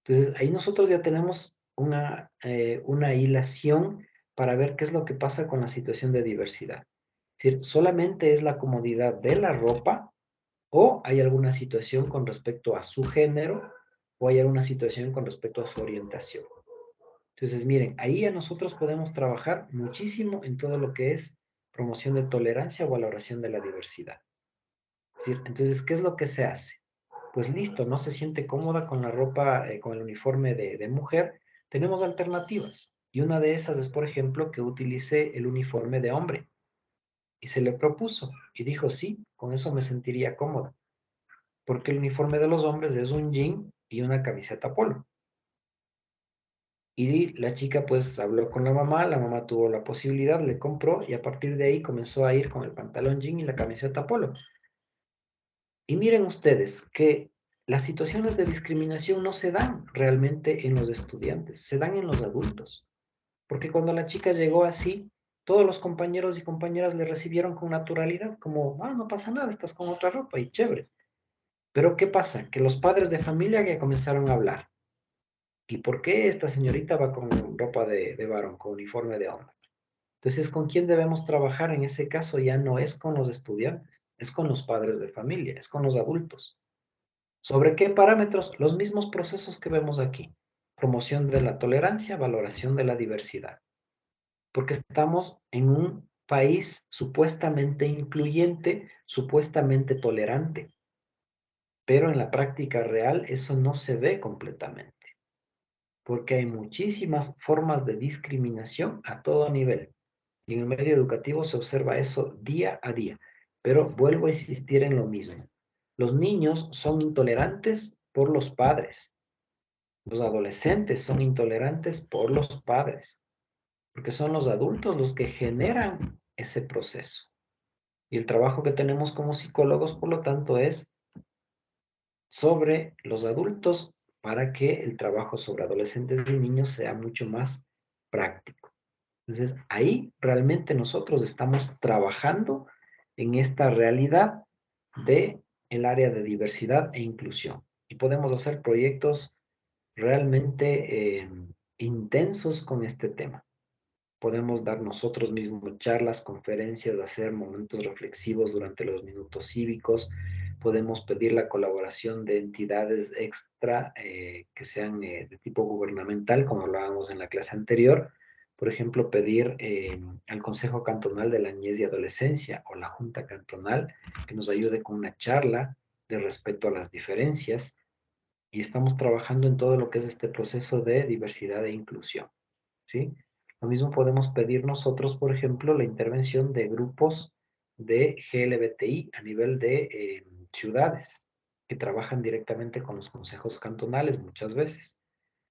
Entonces, ahí nosotros ya tenemos una hilación para ver qué es lo que pasa con la situación de diversidad. Es decir, ¿solamente es la comodidad de la ropa o hay alguna situación con respecto a su género o hay alguna situación con respecto a su orientación? Entonces, miren, ahí a nosotros podemos trabajar muchísimo en todo lo que es promoción de tolerancia o valoración de la diversidad. Es decir, entonces, ¿qué es lo que se hace? Pues listo, no se siente cómoda con la ropa, con el uniforme de mujer, tenemos alternativas. Y una de esas es, por ejemplo, que utilice el uniforme de hombre. Y se le propuso y dijo, sí, con eso me sentiría cómoda. Porque el uniforme de los hombres es un jean y una camiseta polo. Y la chica pues habló con la mamá tuvo la posibilidad, le compró y a partir de ahí comenzó a ir con el pantalón jean y la camiseta polo. Y miren ustedes que las situaciones de discriminación no se dan realmente en los estudiantes, se dan en los adultos. Porque cuando la chica llegó así, todos los compañeros y compañeras le recibieron con naturalidad, como, ah, no pasa nada, estás con otra ropa y chévere. Pero ¿qué pasa? Que los padres de familia que comenzaron a hablar. ¿Y por qué esta señorita va con ropa de varón, con uniforme de hombre? Entonces, ¿con quién debemos trabajar? En ese caso ya no es con los estudiantes, es con los padres de familia, es con los adultos. ¿Sobre qué parámetros? Los mismos procesos que vemos aquí. Promoción de la tolerancia, valoración de la diversidad. Porque estamos en un país supuestamente incluyente, supuestamente tolerante, pero en la práctica real eso no se ve completamente, porque hay muchísimas formas de discriminación a todo nivel. Y en el medio educativo se observa eso día a día. Pero vuelvo a insistir en lo mismo. Los niños son intolerantes por los padres. Los adolescentes son intolerantes por los padres, porque son los adultos los que generan ese proceso. Y el trabajo que tenemos como psicólogos, por lo tanto, es sobre los adultos para que el trabajo sobre adolescentes y niños sea mucho más práctico. Entonces, ahí realmente nosotros estamos trabajando en esta realidad de el área de diversidad e inclusión. Y podemos hacer proyectos realmente intensos con este tema. Podemos dar nosotros mismos charlas, conferencias, hacer momentos reflexivos durante los minutos cívicos. Podemos pedir la colaboración de entidades extra que sean de tipo gubernamental, como hablábamos en la clase anterior. Por ejemplo, pedir al Consejo Cantonal de la Niñez y Adolescencia o la Junta Cantonal que nos ayude con una charla de respeto a las diferencias. Y estamos trabajando en todo lo que es este proceso de diversidad e inclusión. ¿Sí? Lo mismo podemos pedir nosotros, por ejemplo, la intervención de grupos de GLBTI a nivel de ciudades que trabajan directamente con los consejos cantonales muchas veces,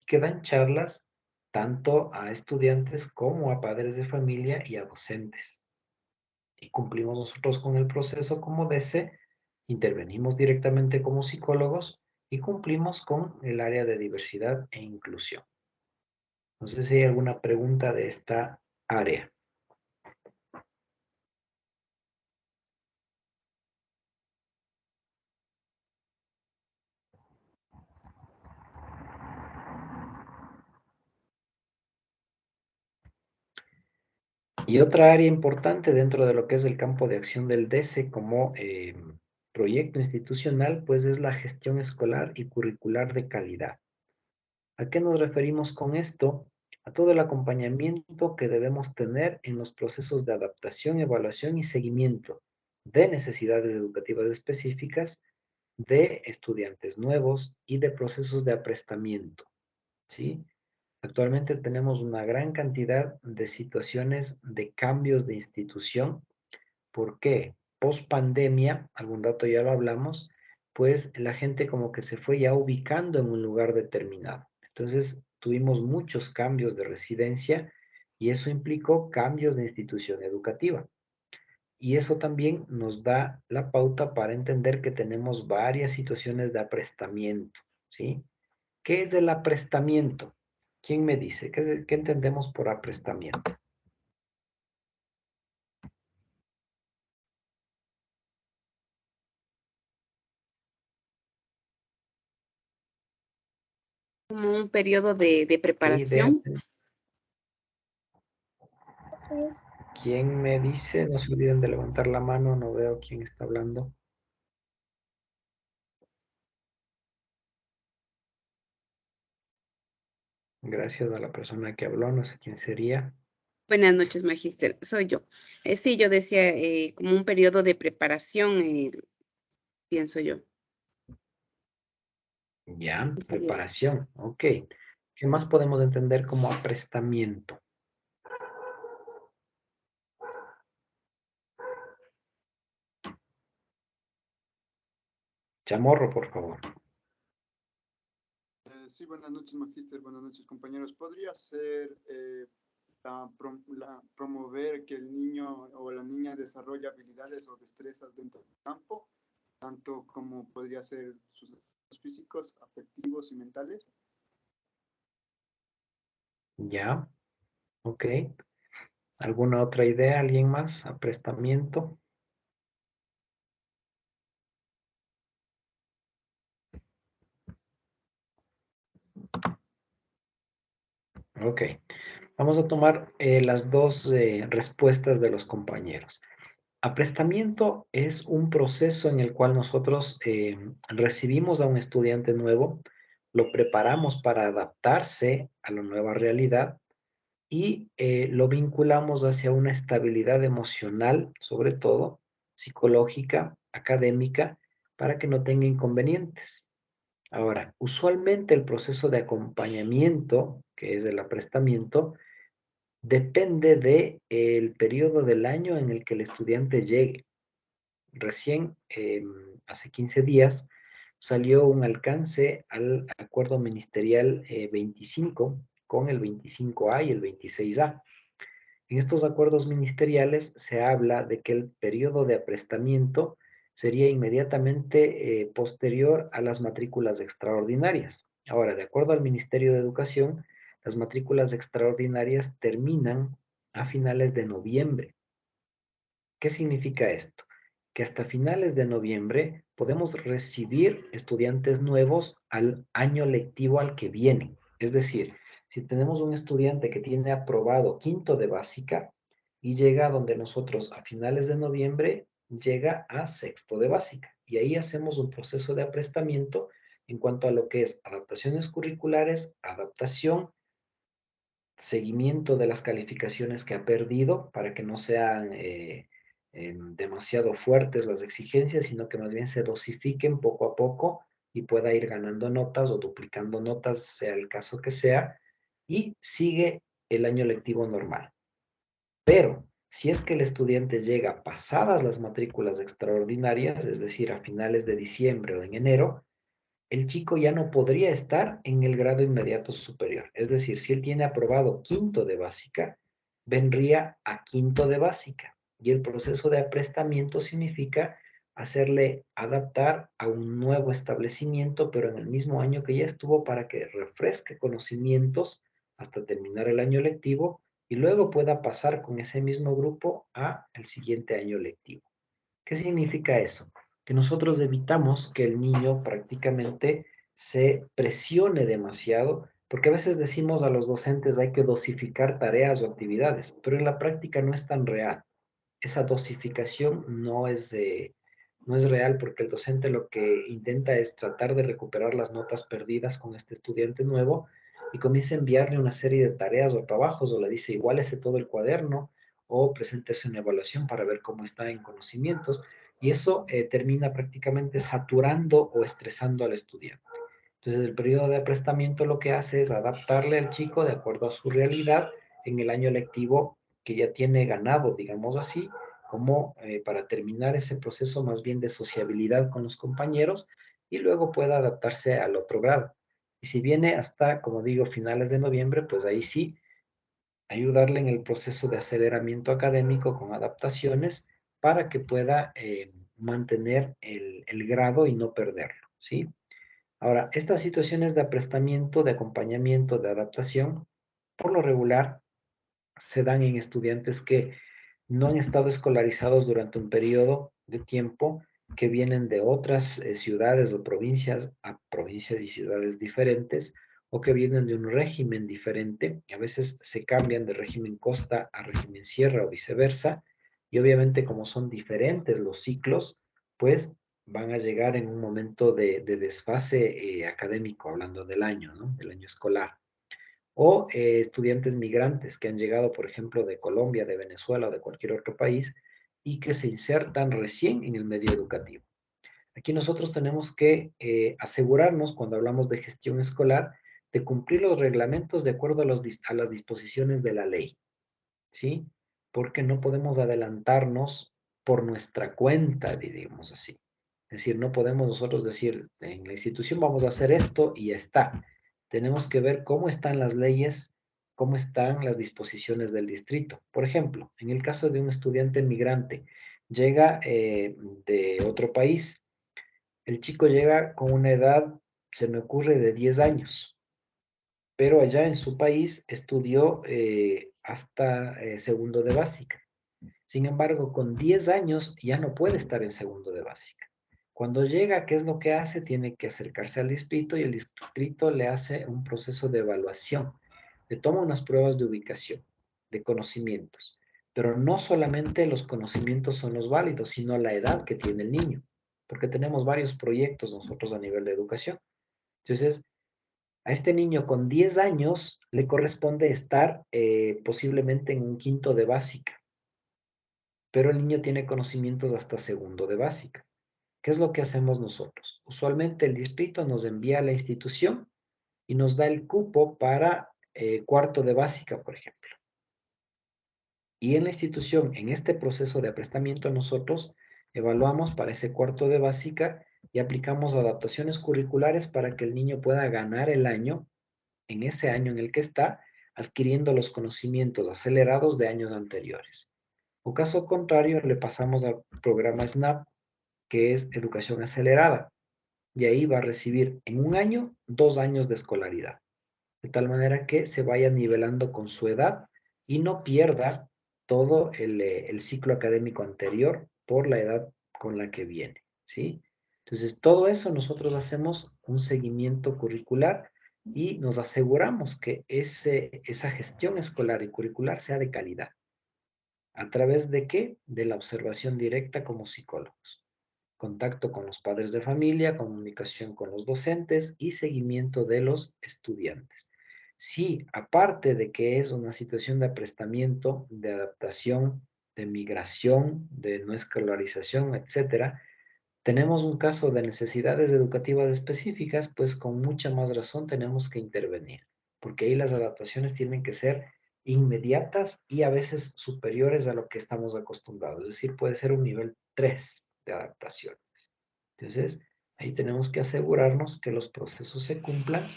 que dan charlas tanto a estudiantes como a padres de familia y a docentes. Y cumplimos nosotros con el proceso como DC, intervenimos directamente como psicólogos y cumplimos con el área de diversidad e inclusión. No sé si hay alguna pregunta de esta área. Y otra área importante dentro de lo que es el campo de acción del DECE como proyecto institucional, pues es la gestión escolar y curricular de calidad. ¿A qué nos referimos con esto? A todo el acompañamiento que debemos tener en los procesos de adaptación, evaluación y seguimiento de necesidades educativas específicas de estudiantes nuevos y de procesos de aprestamiento, ¿sí? Actualmente tenemos una gran cantidad de situaciones de cambios de institución. ¿Por qué? Post pandemia, algún dato ya lo hablamos, pues la gente como que se fue ya ubicando en un lugar determinado. Entonces tuvimos muchos cambios de residencia y eso implicó cambios de institución educativa. Y eso también nos da la pauta para entender que tenemos varias situaciones de aprestamiento, ¿sí? ¿Qué es el aprestamiento? ¿Quién me dice? ¿Qué entendemos por aprestamiento? Como un periodo de ¿Qué idea? preparación. ¿Quién me dice? No se olviden de levantar la mano, no veo quién está hablando. Gracias a la persona que habló, no sé quién sería. Buenas noches, magíster. Soy yo. Sí, yo decía como un periodo de preparación, pienso yo. Ya, Sería esto. preparación, ok. ¿Qué más podemos entender como aprestamiento? Chamorro, por favor. Sí, buenas noches, magíster. Buenas noches, compañeros. ¿Podría ser promover que el niño o la niña desarrolle habilidades o destrezas dentro del campo, tanto como podría ser sus aspectos físicos, afectivos y mentales? Ya, ok. ¿Alguna otra idea? ¿Alguien más? Aprestamiento. Ok. Vamos a tomar las dos respuestas de los compañeros. Aprestamiento es un proceso en el cual nosotros recibimos a un estudiante nuevo, lo preparamos para adaptarse a la nueva realidad y lo vinculamos hacia una estabilidad emocional, sobre todo psicológica, académica, para que no tenga inconvenientes. Ahora, usualmente el proceso de acompañamiento, que es el aprestamiento, depende del periodo del año en el que el estudiante llegue. Recién, hace 15 días, salió un alcance al acuerdo ministerial 25 con el 25A y el 26A. En estos acuerdos ministeriales se habla de que el periodo de aprestamiento sería inmediatamente posterior a las matrículas extraordinarias. Ahora, de acuerdo al Ministerio de Educación, las matrículas extraordinarias terminan a finales de noviembre. ¿Qué significa esto? Que hasta finales de noviembre podemos recibir estudiantes nuevos al año lectivo al que vienen. Es decir, si tenemos un estudiante que tiene aprobado quinto de básica y llega donde nosotros a finales de noviembre, llega a sexto de básica. Y ahí hacemos un proceso de aprestamiento en cuanto a lo que es adaptaciones curriculares, adaptación, seguimiento de las calificaciones que ha perdido para que no sean demasiado fuertes las exigencias, sino que más bien se dosifiquen poco a poco y pueda ir ganando notas o duplicando notas, sea el caso que sea, y sigue el año lectivo normal. Pero si es que el estudiante llega pasadas las matrículas extraordinarias, es decir, a finales de diciembre o en enero, el chico ya no podría estar en el grado inmediato superior. Es decir, si él tiene aprobado quinto de básica, vendría a quinto de básica. Y el proceso de aprestamiento significa hacerle adaptar a un nuevo establecimiento, pero en el mismo año que ya estuvo, para que refresque conocimientos hasta terminar el año lectivo y luego pueda pasar con ese mismo grupo a el siguiente año lectivo. ¿Qué significa eso? Que nosotros evitamos que el niño prácticamente se presione demasiado, porque a veces decimos a los docentes hay que dosificar tareas o actividades, pero en la práctica no es tan real. Esa dosificación no es real porque el docente lo que intenta es tratar de recuperar las notas perdidas con este estudiante nuevo y comienza a enviarle una serie de tareas o trabajos o le dice iguálese todo el cuaderno o preséntese una evaluación para ver cómo está en conocimientos y eso termina prácticamente saturando o estresando al estudiante. Entonces el periodo de aprestamiento lo que hace es adaptarle al chico de acuerdo a su realidad en el año lectivo que ya tiene ganado, digamos así, como para terminar ese proceso más bien de sociabilidad con los compañeros y luego pueda adaptarse al otro grado. Y si viene hasta, como digo, finales de noviembre, pues ahí sí, ayudarle en el proceso de aceleramiento académico con adaptaciones para que pueda mantener el grado y no perderlo, ¿sí? Ahora, estas situaciones de aprestamiento, de acompañamiento, de adaptación, por lo regular se dan en estudiantes que no han estado escolarizados durante un periodo de tiempo, que vienen de otras ciudades o provincias a provincias y ciudades diferentes, o que vienen de un régimen diferente. A veces se cambian de régimen costa a régimen sierra o viceversa. Y obviamente como son diferentes los ciclos, pues van a llegar en un momento de desfase académico, hablando del año, ¿no? Del año escolar. O estudiantes migrantes que han llegado, por ejemplo, de Colombia, de Venezuela o de cualquier otro país y que se insertan recién en el medio educativo. Aquí nosotros tenemos que asegurarnos, cuando hablamos de gestión escolar, de cumplir los reglamentos de acuerdo a las disposiciones de la ley, ¿sí? Porque no podemos adelantarnos por nuestra cuenta, diríamos así. Es decir, no podemos nosotros decir, en la institución vamos a hacer esto y ya está. Tenemos que ver cómo están las leyes, cómo están las disposiciones del distrito. Por ejemplo, en el caso de un estudiante migrante, llega de otro país, el chico llega con una edad, se me ocurre, de 10 años, pero allá en su país estudió hasta segundo de básica. Sin embargo, con 10 años ya no puede estar en segundo de básica. Cuando llega, ¿qué es lo que hace? Tiene que acercarse al distrito y el distrito le hace un proceso de evaluación. Le toma unas pruebas de ubicación, de conocimientos. Pero no solamente los conocimientos son los válidos, sino la edad que tiene el niño. Porque tenemos varios proyectos nosotros a nivel de educación. Entonces, a este niño con 10 años le corresponde estar posiblemente en un quinto de básica, pero el niño tiene conocimientos hasta segundo de básica. ¿Qué es lo que hacemos nosotros? Usualmente el distrito nos envía a la institución y nos da el cupo para cuarto de básica, por ejemplo. Y en la institución, en este proceso de aprestamiento, nosotros evaluamos para ese cuarto de básica y aplicamos adaptaciones curriculares para que el niño pueda ganar el año, en ese año en el que está, adquiriendo los conocimientos acelerados de años anteriores. O caso contrario, le pasamos al programa SNAP, que es educación acelerada, y ahí va a recibir en un año 2 años de escolaridad, de tal manera que se vaya nivelando con su edad y no pierda todo el ciclo académico anterior por la edad con la que viene, ¿sí? Entonces, todo eso nosotros hacemos un seguimiento curricular y nos aseguramos que esa gestión escolar y curricular sea de calidad. ¿A través de qué? De la observación directa como psicólogos. Contacto con los padres de familia, comunicación con los docentes y seguimiento de los estudiantes. Sí, aparte de que es una situación de aprestamiento, de adaptación, de migración, de no escolarización, etcétera, tenemos un caso de necesidades educativas específicas, pues con mucha más razón tenemos que intervenir, porque ahí las adaptaciones tienen que ser inmediatas y a veces superiores a lo que estamos acostumbrados. Es decir, puede ser un nivel 3 de adaptaciones. Entonces, ahí tenemos que asegurarnos que los procesos se cumplan,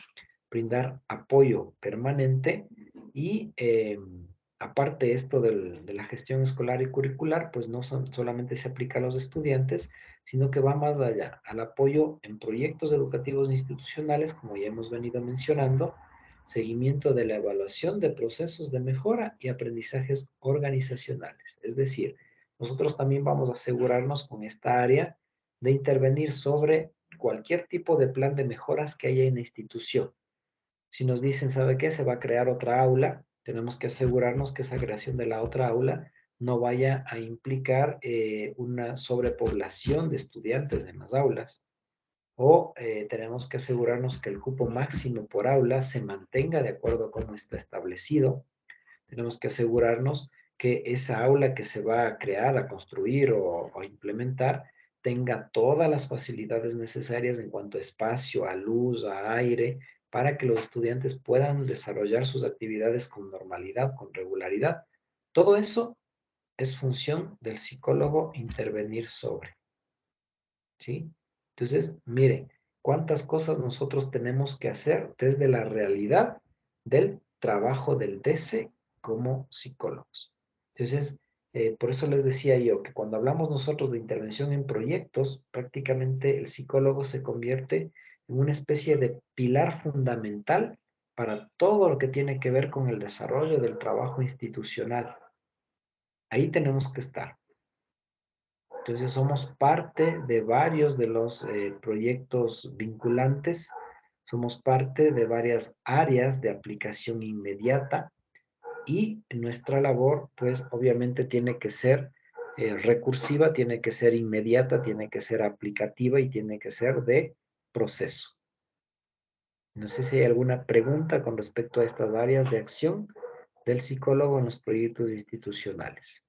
brindar apoyo permanente y aparte esto de la gestión escolar y curricular, pues no solamente se aplica a los estudiantes, sino que va más allá, al apoyo en proyectos educativos institucionales, como ya hemos venido mencionando, seguimiento de la evaluación de procesos de mejora y aprendizajes organizacionales. Es decir, nosotros también vamos a asegurarnos con esta área de intervenir sobre cualquier tipo de plan de mejoras que haya en la institución. Si nos dicen, ¿sabe qué? Se va a crear otra aula, tenemos que asegurarnos que esa creación de la otra aula no vaya a implicar una sobrepoblación de estudiantes en las aulas. O tenemos que asegurarnos que el cupo máximo por aula se mantenga de acuerdo con cómo está establecido. Tenemos que asegurarnos que esa aula que se va a crear, a construir o implementar tenga todas las facilidades necesarias en cuanto a espacio, a luz, a aire, para que los estudiantes puedan desarrollar sus actividades con normalidad, con regularidad. Todo eso es función del psicólogo intervenir sobre, ¿sí? Entonces, miren, cuántas cosas nosotros tenemos que hacer desde la realidad del trabajo del DC como psicólogos. Entonces, por eso les decía yo que cuando hablamos nosotros de intervención en proyectos, prácticamente el psicólogo se convierte en una especie de pilar fundamental para todo lo que tiene que ver con el desarrollo del trabajo institucional. Ahí tenemos que estar. Entonces somos parte de varios de los proyectos vinculantes Somos parte de varias áreas de aplicación inmediata y nuestra labor, pues obviamente tiene que ser recursiva, tiene que ser inmediata, tiene que ser aplicativa y tiene que ser de proceso. No sé si hay alguna pregunta con respecto a estas áreas de acción del psicólogo en los proyectos institucionales.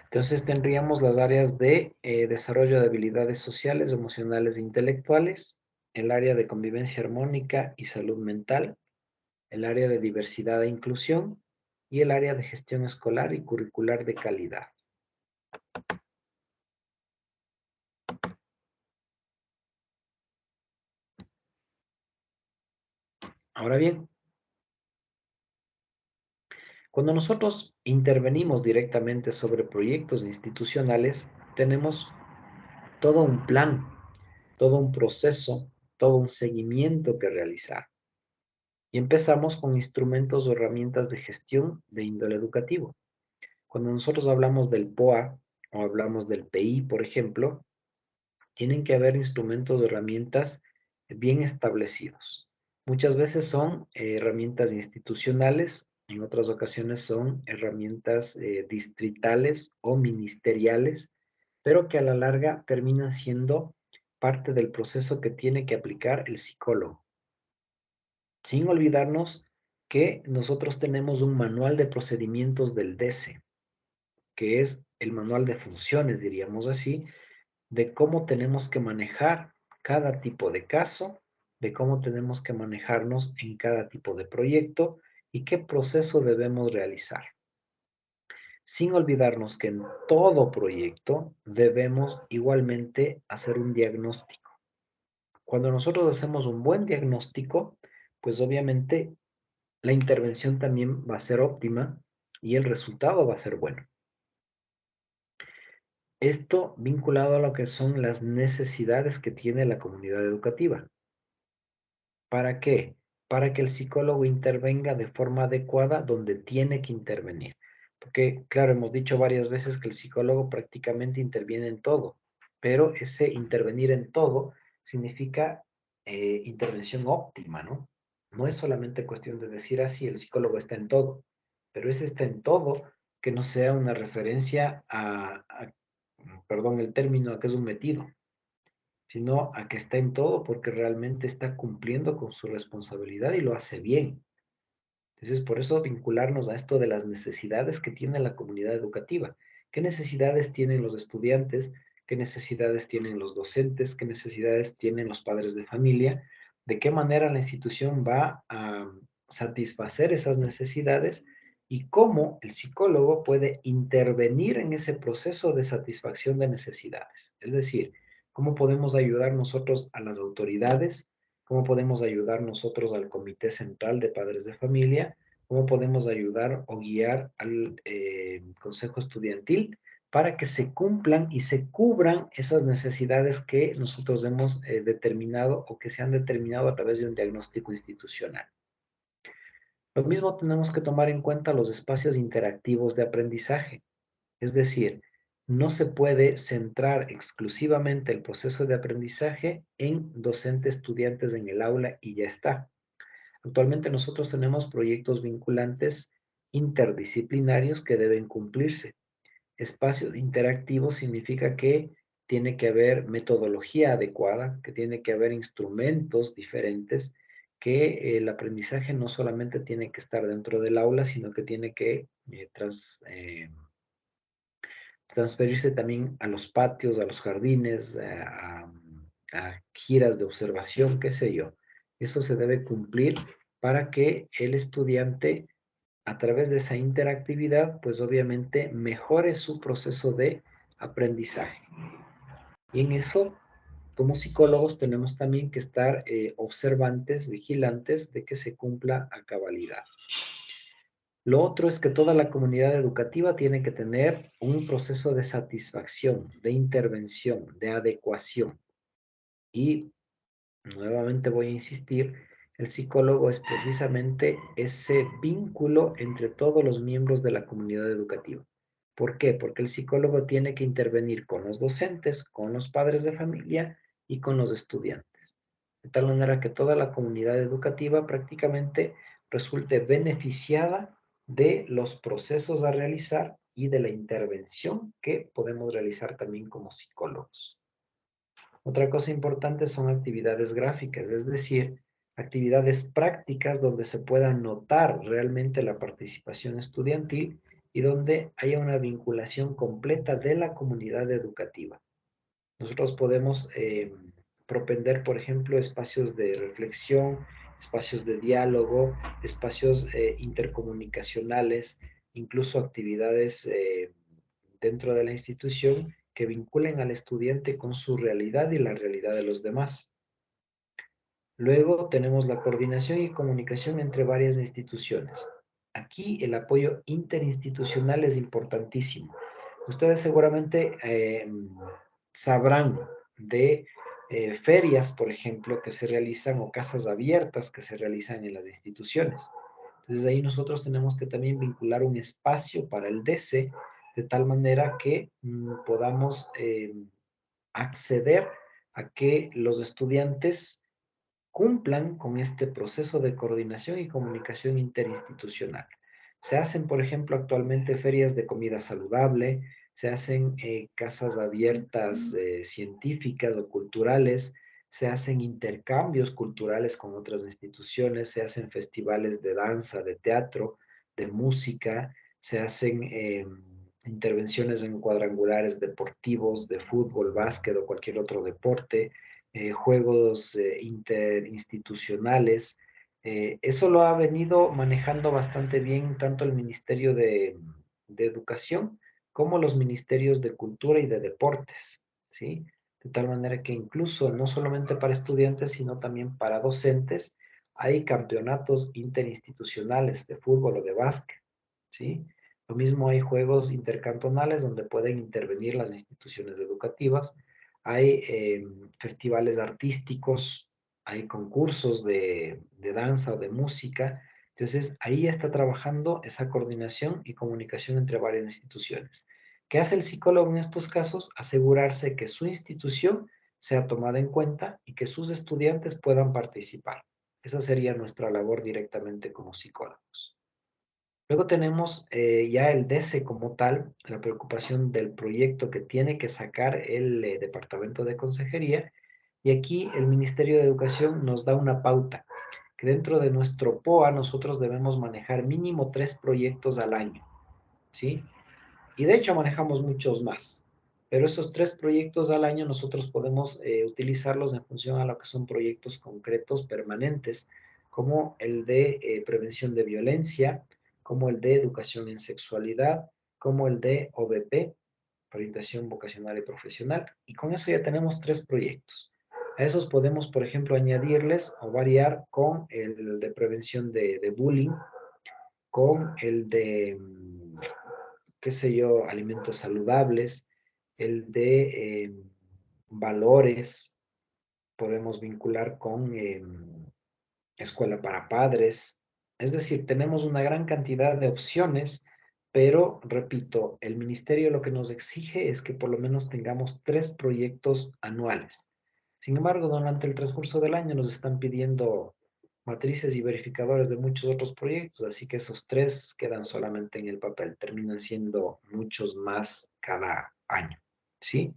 Entonces tendríamos las áreas de desarrollo de habilidades sociales, emocionales e intelectuales, el área de convivencia armónica y salud mental, el área de diversidad e inclusión y el área de gestión escolar y curricular de calidad. Ahora bien, cuando nosotros intervenimos directamente sobre proyectos institucionales, tenemos todo un plan, todo un proceso, todo un seguimiento que realizar. Y empezamos con instrumentos o herramientas de gestión de índole educativo. Cuando nosotros hablamos del POA o hablamos del PI, por ejemplo, tienen que haber instrumentos o herramientas bien establecidos. Muchas veces son herramientas institucionales, en otras ocasiones son herramientas distritales o ministeriales, pero que a la larga terminan siendo parte del proceso que tiene que aplicar el psicólogo. Sin olvidarnos que nosotros tenemos un manual de procedimientos del DESE, que es el manual de funciones, diríamos así, de cómo tenemos que manejar cada tipo de caso, de cómo tenemos que manejarnos en cada tipo de proyecto y qué proceso debemos realizar. Sin olvidarnos que en todo proyecto debemos igualmente hacer un diagnóstico. Cuando nosotros hacemos un buen diagnóstico, pues obviamente la intervención también va a ser óptima y el resultado va a ser bueno. Esto vinculado a lo que son las necesidades que tiene la comunidad educativa. ¿Para qué? Para que el psicólogo intervenga de forma adecuada donde tiene que intervenir. Porque, claro, hemos dicho varias veces que el psicólogo prácticamente interviene en todo, pero ese intervenir en todo significa intervención óptima, ¿no? No es solamente cuestión de decir así, el psicólogo está en todo, pero ese está en todo que no sea una referencia perdón el término, a que es un metido, sino a que está en todo porque realmente está cumpliendo con su responsabilidad y lo hace bien. Entonces, por eso vincularnos a esto de las necesidades que tiene la comunidad educativa. ¿Qué necesidades tienen los estudiantes? ¿Qué necesidades tienen los docentes? ¿Qué necesidades tienen los padres de familia? ¿De qué manera la institución va a satisfacer esas necesidades? Y cómo el psicólogo puede intervenir en ese proceso de satisfacción de necesidades. Es decir, cómo podemos ayudar nosotros a las autoridades, cómo podemos ayudar nosotros al Comité Central de Padres de Familia, cómo podemos ayudar o guiar al Consejo Estudiantil para que se cumplan y se cubran esas necesidades que nosotros hemos determinado o que se han determinado a través de un diagnóstico institucional. Lo mismo tenemos que tomar en cuenta los espacios interactivos de aprendizaje, es decir, no se puede centrar exclusivamente el proceso de aprendizaje en docente-estudiantes en el aula y ya está. Actualmente nosotros tenemos proyectos vinculantes interdisciplinarios que deben cumplirse. Espacios interactivos significa que tiene que haber metodología adecuada, que tiene que haber instrumentos diferentes, que el aprendizaje no solamente tiene que estar dentro del aula, sino que tiene que transferirse también a los patios, a los jardines, a giras de observación, qué sé yo. Eso se debe cumplir para que el estudiante, a través de esa interactividad, pues obviamente mejore su proceso de aprendizaje. Y en eso, como psicólogos, tenemos también que estar observantes, vigilantes de que se cumpla a cabalidad. Lo otro es que toda la comunidad educativa tiene que tener un proceso de satisfacción, de intervención, de adecuación. Y nuevamente voy a insistir, el psicólogo es precisamente ese vínculo entre todos los miembros de la comunidad educativa. ¿Por qué? Porque el psicólogo tiene que intervenir con los docentes, con los padres de familia y con los estudiantes. De tal manera que toda la comunidad educativa prácticamente resulte beneficiada de los procesos a realizar y de la intervención que podemos realizar también como psicólogos. Otra cosa importante son actividades gráficas, es decir, actividades prácticas donde se pueda notar realmente la participación estudiantil y donde haya una vinculación completa de la comunidad educativa. Nosotros podemos propender, por ejemplo, espacios de reflexión, espacios de diálogo, espacios intercomunicacionales, incluso actividades dentro de la institución que vinculen al estudiante con su realidad y la realidad de los demás. Luego tenemos la coordinación y comunicación entre varias instituciones. Aquí el apoyo interinstitucional es importantísimo. Ustedes seguramente sabrán de ferias, por ejemplo, que se realizan o casas abiertas que se realizan en las instituciones. Entonces ahí nosotros tenemos que también vincular un espacio para el DC de tal manera que podamos acceder a que los estudiantes cumplan con este proceso de coordinación y comunicación interinstitucional. Se hacen, por ejemplo, actualmente ferias de comida saludable, se hacen casas abiertas científicas o culturales, se hacen intercambios culturales con otras instituciones, se hacen festivales de danza, de teatro, de música, se hacen intervenciones en cuadrangulares deportivos, de fútbol, básquet o cualquier otro deporte, juegos interinstitucionales. Eso lo ha venido manejando bastante bien tanto el Ministerio de Educación como los ministerios de Cultura y de Deportes, ¿sí? De tal manera que incluso no solamente para estudiantes, sino también para docentes, hay campeonatos interinstitucionales de fútbol o de básquet, ¿sí? Lo mismo hay juegos intercantonales donde pueden intervenir las instituciones educativas, hay festivales artísticos, hay concursos de danza o de música. Entonces, ahí ya está trabajando esa coordinación y comunicación entre varias instituciones. ¿Qué hace el psicólogo en estos casos? Asegurarse que su institución sea tomada en cuenta y que sus estudiantes puedan participar. Esa sería nuestra labor directamente como psicólogos. Luego tenemos ya el DC como tal, la preocupación del proyecto que tiene que sacar el Departamento de Consejería. Y aquí el Ministerio de Educación nos da una pauta, que dentro de nuestro POA nosotros debemos manejar mínimo 3 proyectos al año, ¿sí? Y de hecho manejamos muchos más. Pero esos 3 proyectos al año nosotros podemos utilizarlos en función a lo que son proyectos concretos permanentes, como el de prevención de violencia, como el de educación en sexualidad, como el de OVP, orientación vocacional y profesional. Y con eso ya tenemos 3 proyectos. A esos podemos, por ejemplo, añadirles o variar con el de prevención de bullying, con el de qué sé yo, alimentos saludables, el de valores, podemos vincular con escuela para padres. Es decir, tenemos una gran cantidad de opciones, pero repito, el ministerio lo que nos exige es que por lo menos tengamos 3 proyectos anuales. Sin embargo, durante el transcurso del año nos están pidiendo matrices y verificadores de muchos otros proyectos, así que esos 3 quedan solamente en el papel, terminan siendo muchos más cada año, ¿sí?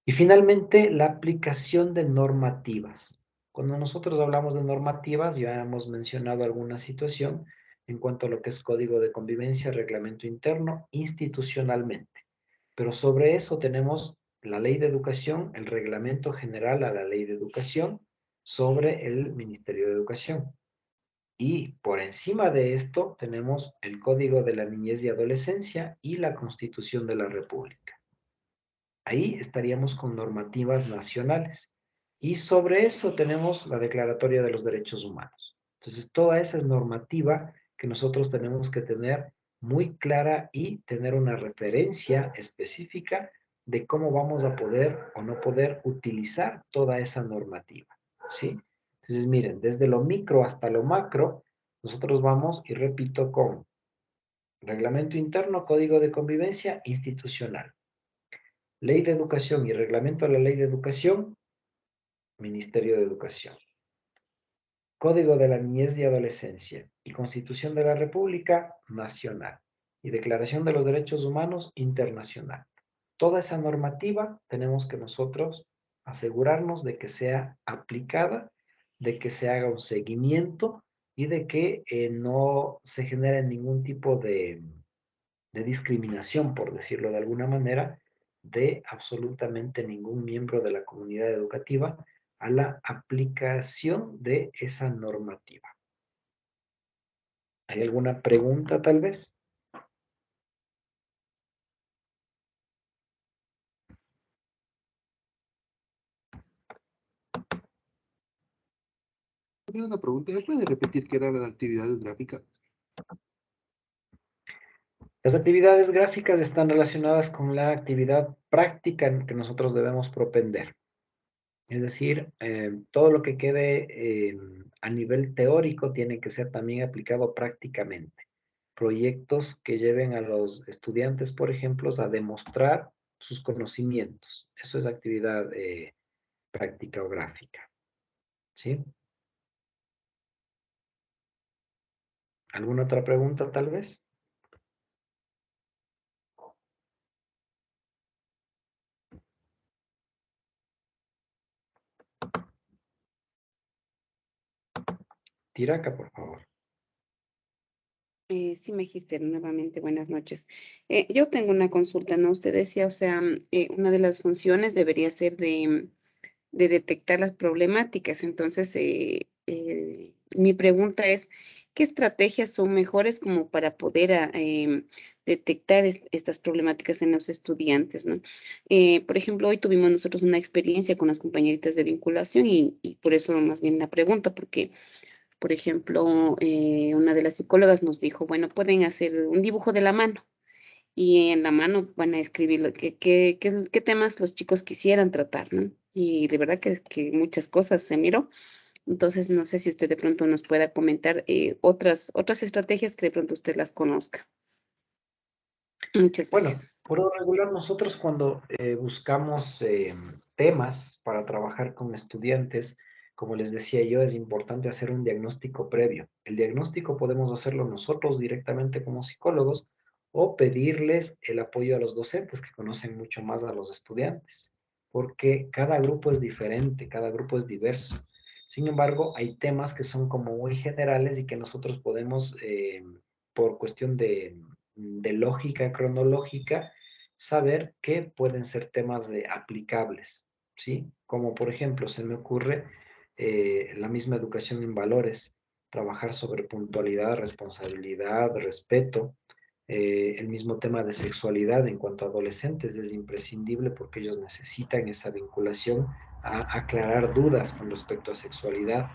Y finalmente, la aplicación de normativas. Cuando nosotros hablamos de normativas, ya hemos mencionado alguna situación en cuanto a lo que es código de convivencia, reglamento interno, institucionalmente. Pero sobre eso tenemos la ley de educación, el reglamento general a la ley de educación sobre el Ministerio de Educación. Y por encima de esto tenemos el Código de la Niñez y Adolescencia y la Constitución de la República. Ahí estaríamos con normativas nacionales. Y sobre eso tenemos la Declaratoria de los Derechos Humanos. Entonces, toda esa es normativa que nosotros tenemos que tener muy clara y tener una referencia específica de cómo vamos a poder o no poder utilizar toda esa normativa, ¿sí? Entonces, miren, desde lo micro hasta lo macro, nosotros vamos, y repito, con reglamento interno, código de convivencia institucional, ley de educación y reglamento de la ley de educación, Ministerio de Educación, Código de la Niñez y Adolescencia y Constitución de la República Nacional y Declaración de los Derechos Humanos Internacional. Toda esa normativa tenemos que nosotros asegurarnos de que sea aplicada, de que se haga un seguimiento y de que no se genere ningún tipo de discriminación, por decirlo de alguna manera, de absolutamente ningún miembro de la comunidad educativa a la aplicación de esa normativa. ¿Hay alguna pregunta tal vez? Tengo una pregunta, ¿me puede repetir qué era la actividad gráfica? Las actividades gráficas están relacionadas con la actividad práctica que nosotros debemos propender. Es decir, todo lo que quede a nivel teórico tiene que ser también aplicado prácticamente. Proyectos que lleven a los estudiantes, por ejemplo, a demostrar sus conocimientos. Eso es actividad práctica o gráfica. ¿Sí? ¿Alguna otra pregunta tal vez? Tiraca, por favor. Sí, Magister, nuevamente, buenas noches. Yo tengo una consulta, ¿no? Usted decía, o sea, una de las funciones debería ser de detectar las problemáticas. Entonces, mi pregunta es, ¿qué estrategias son mejores como para poder detectar estas problemáticas en los estudiantes, ¿no? Por ejemplo, hoy tuvimos nosotros una experiencia con las compañeritas de vinculación y por eso más bien la pregunta, porque por ejemplo, una de las psicólogas nos dijo, bueno, pueden hacer un dibujo de la mano y en la mano van a escribir qué temas los chicos quisieran tratar, ¿no? Y de verdad que muchas cosas se miró. Entonces, no sé si usted de pronto nos pueda comentar otras estrategias que de pronto usted las conozca. Muchas Bueno, gracias. por lo regular nosotros cuando buscamos temas para trabajar con estudiantes, como les decía yo, es importante hacer un diagnóstico previo. El diagnóstico podemos hacerlo nosotros directamente como psicólogos o pedirles el apoyo a los docentes que conocen mucho más a los estudiantes, porque cada grupo es diferente, cada grupo es diverso. Sin embargo, hay temas que son como muy generales y que nosotros podemos, por cuestión de lógica cronológica, saber que pueden ser temas aplicables, ¿sí? Como por ejemplo, se me ocurre la misma educación en valores, trabajar sobre puntualidad, responsabilidad, respeto, el mismo tema de sexualidad en cuanto a adolescentes es imprescindible porque ellos necesitan esa vinculación a aclarar dudas con respecto a sexualidad.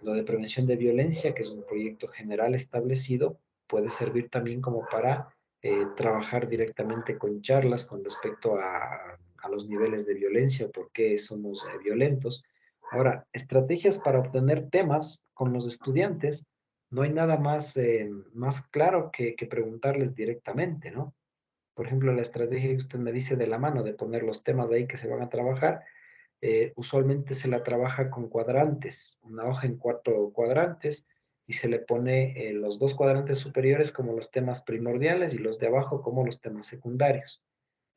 Lo de prevención de violencia, que es un proyecto general establecido, puede servir también como para trabajar directamente con charlas con respecto a los niveles de violencia o por qué somos violentos. Ahora, estrategias para obtener temas con los estudiantes, no hay nada más claro que preguntarles directamente, ¿no? Por ejemplo, la estrategia que usted me dice de la mano, de poner los temas ahí que se van a trabajar, usualmente se la trabaja con cuadrantes, una hoja en 4 cuadrantes, y se le pone los 2 cuadrantes superiores como los temas primordiales y los de abajo como los temas secundarios.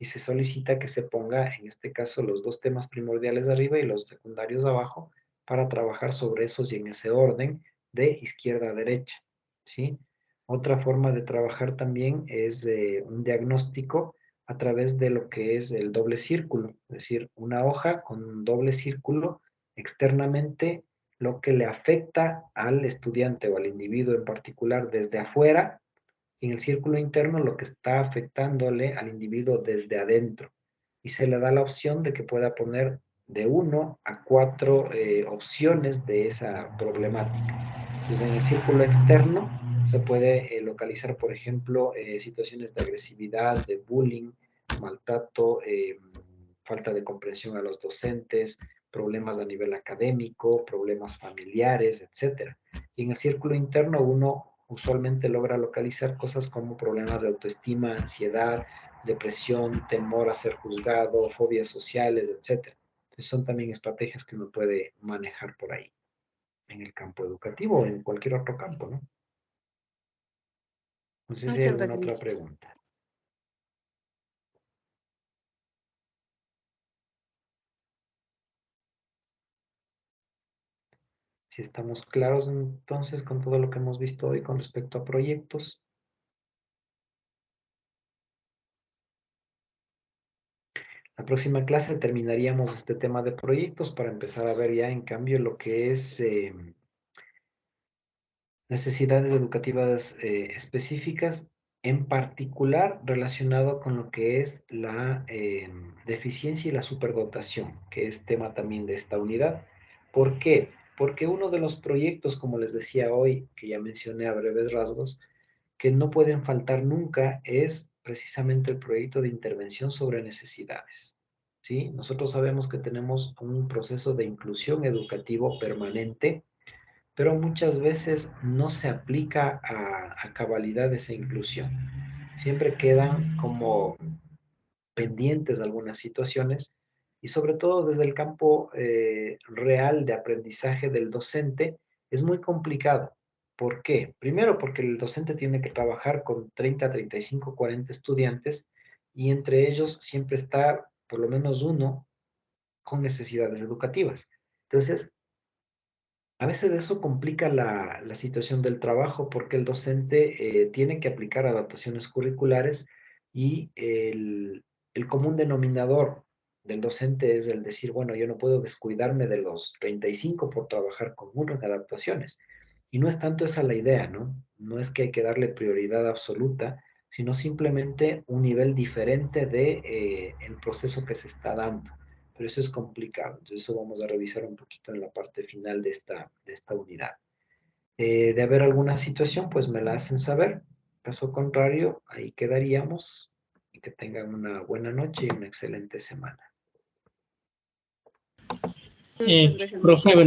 Y se solicita que se ponga, en este caso, los 2 temas primordiales arriba y los secundarios abajo para trabajar sobre esos y en ese orden de izquierda a derecha, ¿sí? Otra forma de trabajar también es un diagnóstico a través de lo que es el doble círculo, es decir, una hoja con un doble círculo externamente lo que le afecta al estudiante o al individuo en particular desde afuera, y en el círculo interno lo que está afectándole al individuo desde adentro. Y se le da la opción de que pueda poner de 1 a 4 opciones de esa problemática. Entonces, en el círculo externo se puede localizar, por ejemplo, situaciones de agresividad, de bullying, maltrato, falta de comprensión a los docentes, problemas a nivel académico, problemas familiares, etc. Y en el círculo interno uno usualmente logra localizar cosas como problemas de autoestima, ansiedad, depresión, temor a ser juzgado, fobias sociales, etc. Entonces son también estrategias que uno puede manejar por ahí, en el campo educativo o en cualquier otro campo, ¿no? No sé si hay Muchas alguna gracias, otra maestro. pregunta. Si estamos claros entonces con todo lo que hemos visto hoy con respecto a proyectos. La próxima clase terminaríamos este tema de proyectos para empezar a ver ya en cambio lo que es necesidades educativas específicas, en particular relacionado con lo que es la deficiencia y la superdotación, que es tema también de esta unidad. ¿Por qué? Porque uno de los proyectos, como les decía hoy, que ya mencioné a breves rasgos, que no pueden faltar nunca es precisamente el proyecto de intervención sobre necesidades. ¿Sí? Nosotros sabemos que tenemos un proceso de inclusión educativo permanente, pero muchas veces no se aplica a cabalidad esa inclusión. Siempre quedan como pendientes algunas situaciones y sobre todo desde el campo real de aprendizaje del docente es muy complicado. ¿Por qué? Primero porque el docente tiene que trabajar con 30, 35, 40 estudiantes y entre ellos siempre está por lo menos uno con necesidades educativas. Entonces, a veces eso complica la situación del trabajo porque el docente tiene que aplicar adaptaciones curriculares y el común denominador del docente es el decir, bueno, yo no puedo descuidarme de los 35 por trabajar con uno en adaptaciones. Y no es tanto esa la idea, ¿no? No es que hay que darle prioridad absoluta, sino simplemente un nivel diferente de el proceso que se está dando, pero eso es complicado. Entonces eso vamos a revisar un poquito en la parte final de esta unidad. De haber alguna situación, pues me la hacen saber. Caso contrario, ahí quedaríamos y que tengan una buena noche y una excelente semana. Muchas gracias, Profe, maestro.